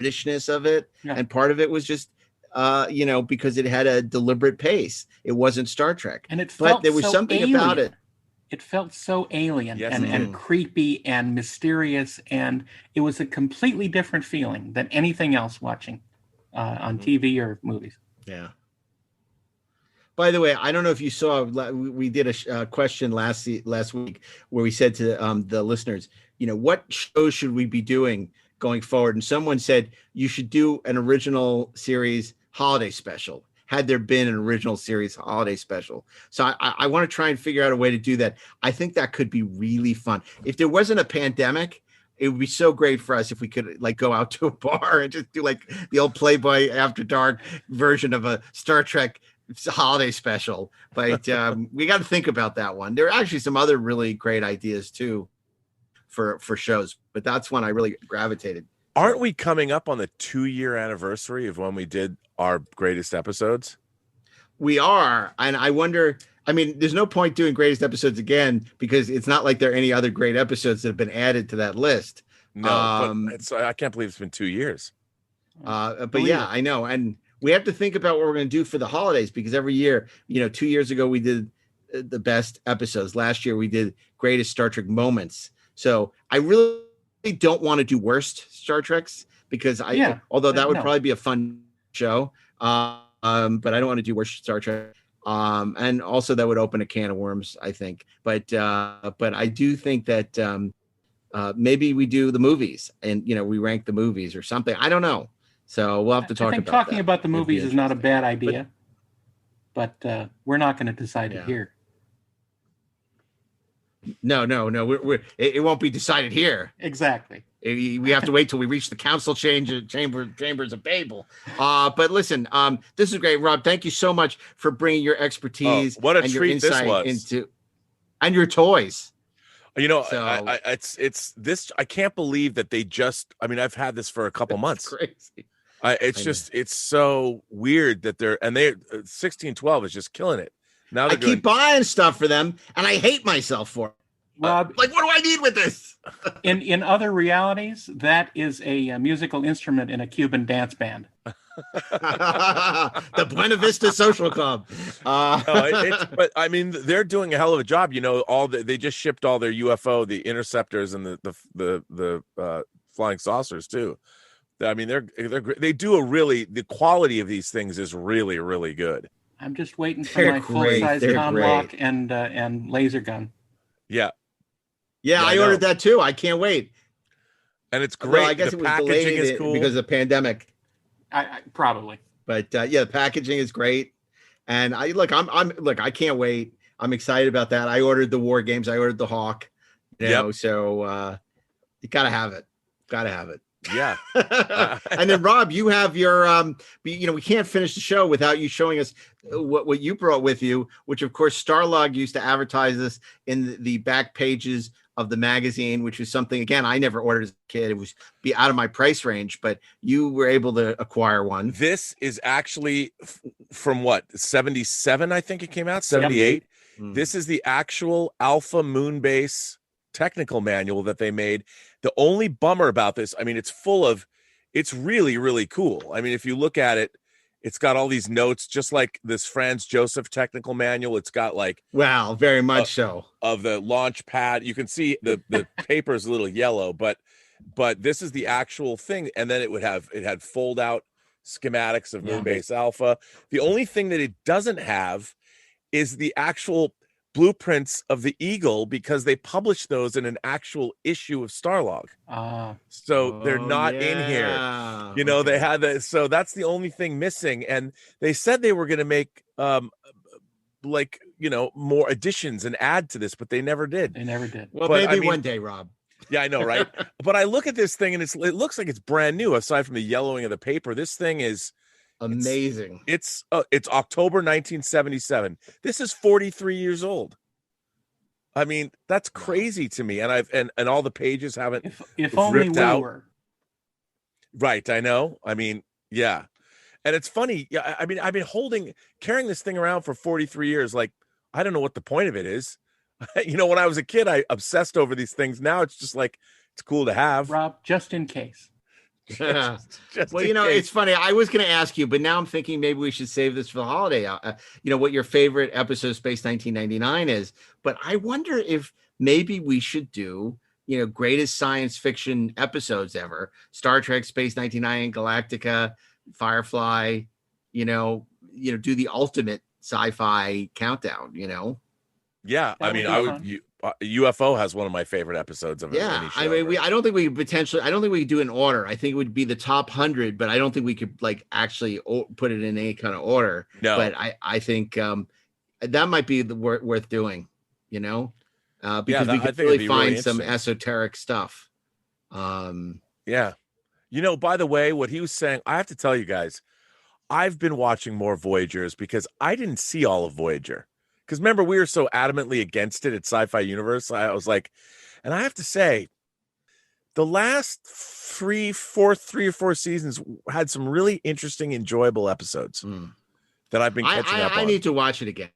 Britishness of it. Yeah. And part of it was just, because it had a deliberate pace. It wasn't Star Trek. And there was so something alien. About it. It felt so alien and creepy and mysterious. And it was a completely different feeling than anything else watching on TV or movies. Yeah. By the way, I don't know if you saw, we did a question last week where we said to the listeners, what shows should we be doing going forward? And someone said you should do an original series holiday special. Had there been an original series holiday special. So I want to try and figure out a way to do that. I think that could be really fun. If there wasn't a pandemic, it would be so great for us if we could go out to a bar and just do the old Playboy After Dark version of a Star Trek holiday special. But we got to think about that one. There are actually some other really great ideas too for shows, but that's one I really gravitated. Aren't we coming up on the 2-year anniversary of when we did our greatest episodes? We are. And I wonder, there's no point doing greatest episodes again because it's not like there are any other great episodes that have been added to that list. No, but I can't believe it's been 2 years. But yeah, I know. And we have to think about what we're going to do for the holidays because every year, 2 years ago, we did the best episodes. Last year, we did greatest Star Trek moments. So I really don't want to do worst Star Treks because although that would probably be a fun show, but I don't want to do worst Star Trek. And also that would open a can of worms, I think. But I do think that maybe we do the movies and, we rank the movies or something. I don't know. So we'll have to talk about that. I think talking about the movies is not a bad idea, but we're not going to decide it here. No. It won't be decided here. Exactly. We have to wait till we reach the council chambers of Babel. But listen, this is great, Rob. Thank you so much for bringing your expertise. What a and treat your insight this was. And your toys. It's this. I can't believe that they just. I've had this for a couple months. Crazy. It's so weird that they're 1612 is just killing it. Now I keep buying stuff for them, and I hate myself for it. Rob, what do I need with this? in other realities, that is a musical instrument in a Cuban dance band. The Buena Vista Social Club. But they're doing a hell of a job. They just shipped all their UFO, the interceptors, and the flying saucers too. They do the quality of these things is really, really good. I'm just waiting for my full-size Tomahawk and laser gun. Yeah. Yeah, I ordered that too. I can't wait. And it's great. Well, I guess the it was packaging delayed is cool because of the pandemic. I probably. But the packaging is great. And I can't wait. I'm excited about that. I ordered the War Games. I ordered the Hawk. So you gotta have it. Yeah. And then Rob, you have your we can't finish the show without you showing us what you brought with you, which of course Starlog used to advertise this in the back pages of the magazine, which was something again I never ordered as a kid. It was be out of my price range, but you were able to acquire one. This is actually from what, 77, I think it came out, 78. Yep. This is the actual Alpha Moonbase technical manual that they made. The only bummer about this, it's really, really cool. If you look at it, it's got all these notes, just like this Franz Joseph technical manual. It's got wow, very much so, of the launch pad. You can see the paper is a little yellow, but this is the actual thing. And then it had fold out schematics of Moonbase Alpha. The only thing that it doesn't have is the actual blueprints of the Eagle, because they published those in an actual issue of Starlog. So they're not in here. They had that. So that's the only thing missing. And they said they were going to make more additions and add to this, but they never did. They never did. Well, maybe one day, Rob. Yeah, I know, right? But I look at this thing and it looks like it's brand new. Aside from the yellowing of the paper, this thing is amazing. It's October 1977. This is 43 years old. I mean, that's crazy to me. And and all the pages haven't if only ripped we out. were. Right, I know. I mean, yeah. And it's funny. Yeah, I mean, I've been carrying this thing around for 43 years. Like, I don't know what the point of it is. You know, when I was a kid, I obsessed over these things. Now it's just like, it's cool to have. Rob, just in case. Well, you know, it's funny. I was going to ask you, but now I'm thinking maybe we should save this for the holiday. You know, what your favorite episode of Space 1999 is. But I wonder if maybe we should do, you know, greatest science fiction episodes ever. Star Trek, Space 99, Galactica, Firefly, you know, do the ultimate sci-fi countdown, you know? Yeah, I mean, UFO has one of my favorite episodes of any show. I mean, I don't think we could do an order. I think it would be the top 100, but I don't think we could like actually put it in any kind of order. No, but I think that might be worth doing, you know, because we could really find some esoteric stuff. Yeah, you know, by the way, what he was saying, I have to tell you guys, I've been watching more Voyagers because I didn't see all of Voyager. Because remember, we were so adamantly against it at Sci-Fi Universe. I was like, and I have to say, the last three or four seasons had some really interesting, enjoyable episodes that I've been catching up on. I need to watch it again.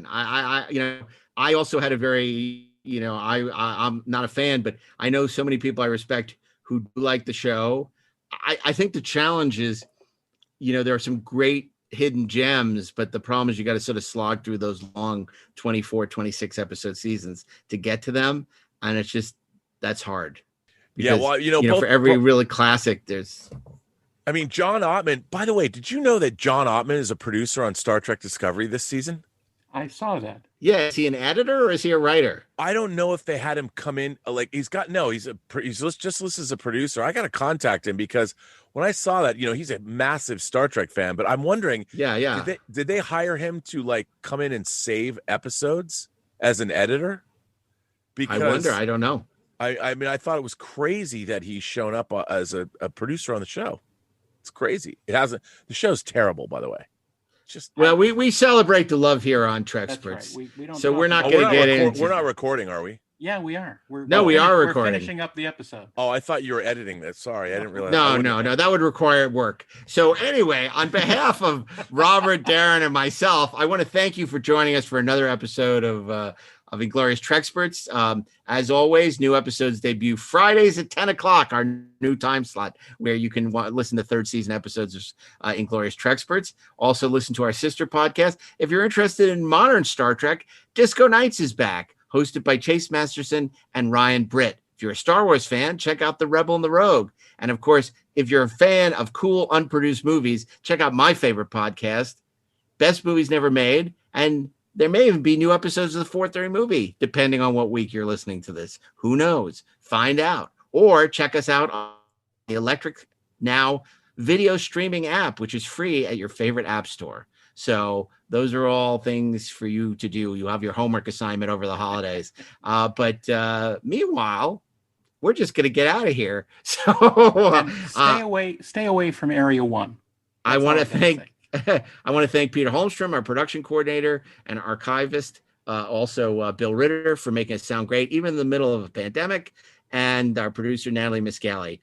I also had a very, I'm not a fan, but I know so many people I respect who do like the show. I think the challenge is, there are some great hidden gems, but the problem is you got to sort of slog through those long 24, 26 episode seasons to get to them. And it's just, that's hard. Because, for every really classic, there's. I mean, John Ottman, by the way, did you know that John Ottman is a producer on Star Trek Discovery this season? I saw that. Yeah. Is he an editor or is he a writer? I don't know if they had him come in. Like he's just listed as a producer. I got to contact him because when I saw that, he's a massive Star Trek fan, but I'm wondering, did they hire him to like come in and save episodes as an editor? Because I wonder. I don't know. I mean, I thought it was crazy that he's shown up as a producer on the show. It's crazy. The show's terrible, by the way. We celebrate the love here on Treksperts. Right. We don't. So we're not going to get into. We're not recording, are we? Yeah, we are. We are recording. We're finishing up the episode. Oh, I thought you were editing this. Sorry, I didn't realize. No, that would require work. So anyway, on behalf of Robert, Darren, and myself, I want to thank you for joining us for another episode of Inglorious Treksperts. As always, new episodes debut Fridays at 10 o'clock, our new time slot, where you can listen to third season episodes of Inglorious Treksperts. Also listen to our sister podcast. If you're interested in modern Star Trek, Disco Nights is back, hosted by Chase Masterson and Ryan Britt. If you're a Star Wars fan, check out The Rebel and the Rogue. And of course, if you're a fan of cool, unproduced movies, check out my favorite podcast, Best Movies Never Made. And there may even be new episodes of the 430 movie, depending on what week you're listening to this. Who knows? Find out. Or check us out on the Electric Now video streaming app, which is free at your favorite app store. So those are all things for you to do. You have your homework assignment over the holidays. But meanwhile, we're just going to get out of here. So stay away from Area 1. I want to thank Peter Holmstrom, our production coordinator and archivist, also Bill Ritter for making it sound great, even in the middle of a pandemic, and our producer, Natalie Miscali.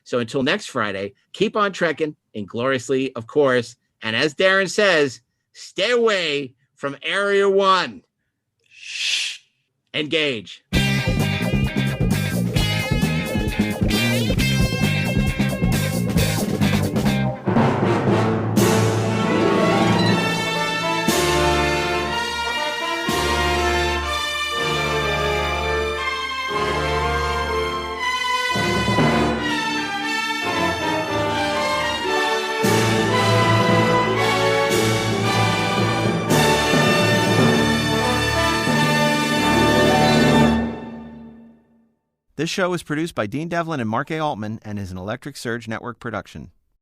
So until next Friday, keep on trekking, ingloriously, of course. And as Darren says, stay away from Area 1. Shh. Engage. This show is produced by Dean Devlin and Mark A. Altman and is an Electric Surge Network production.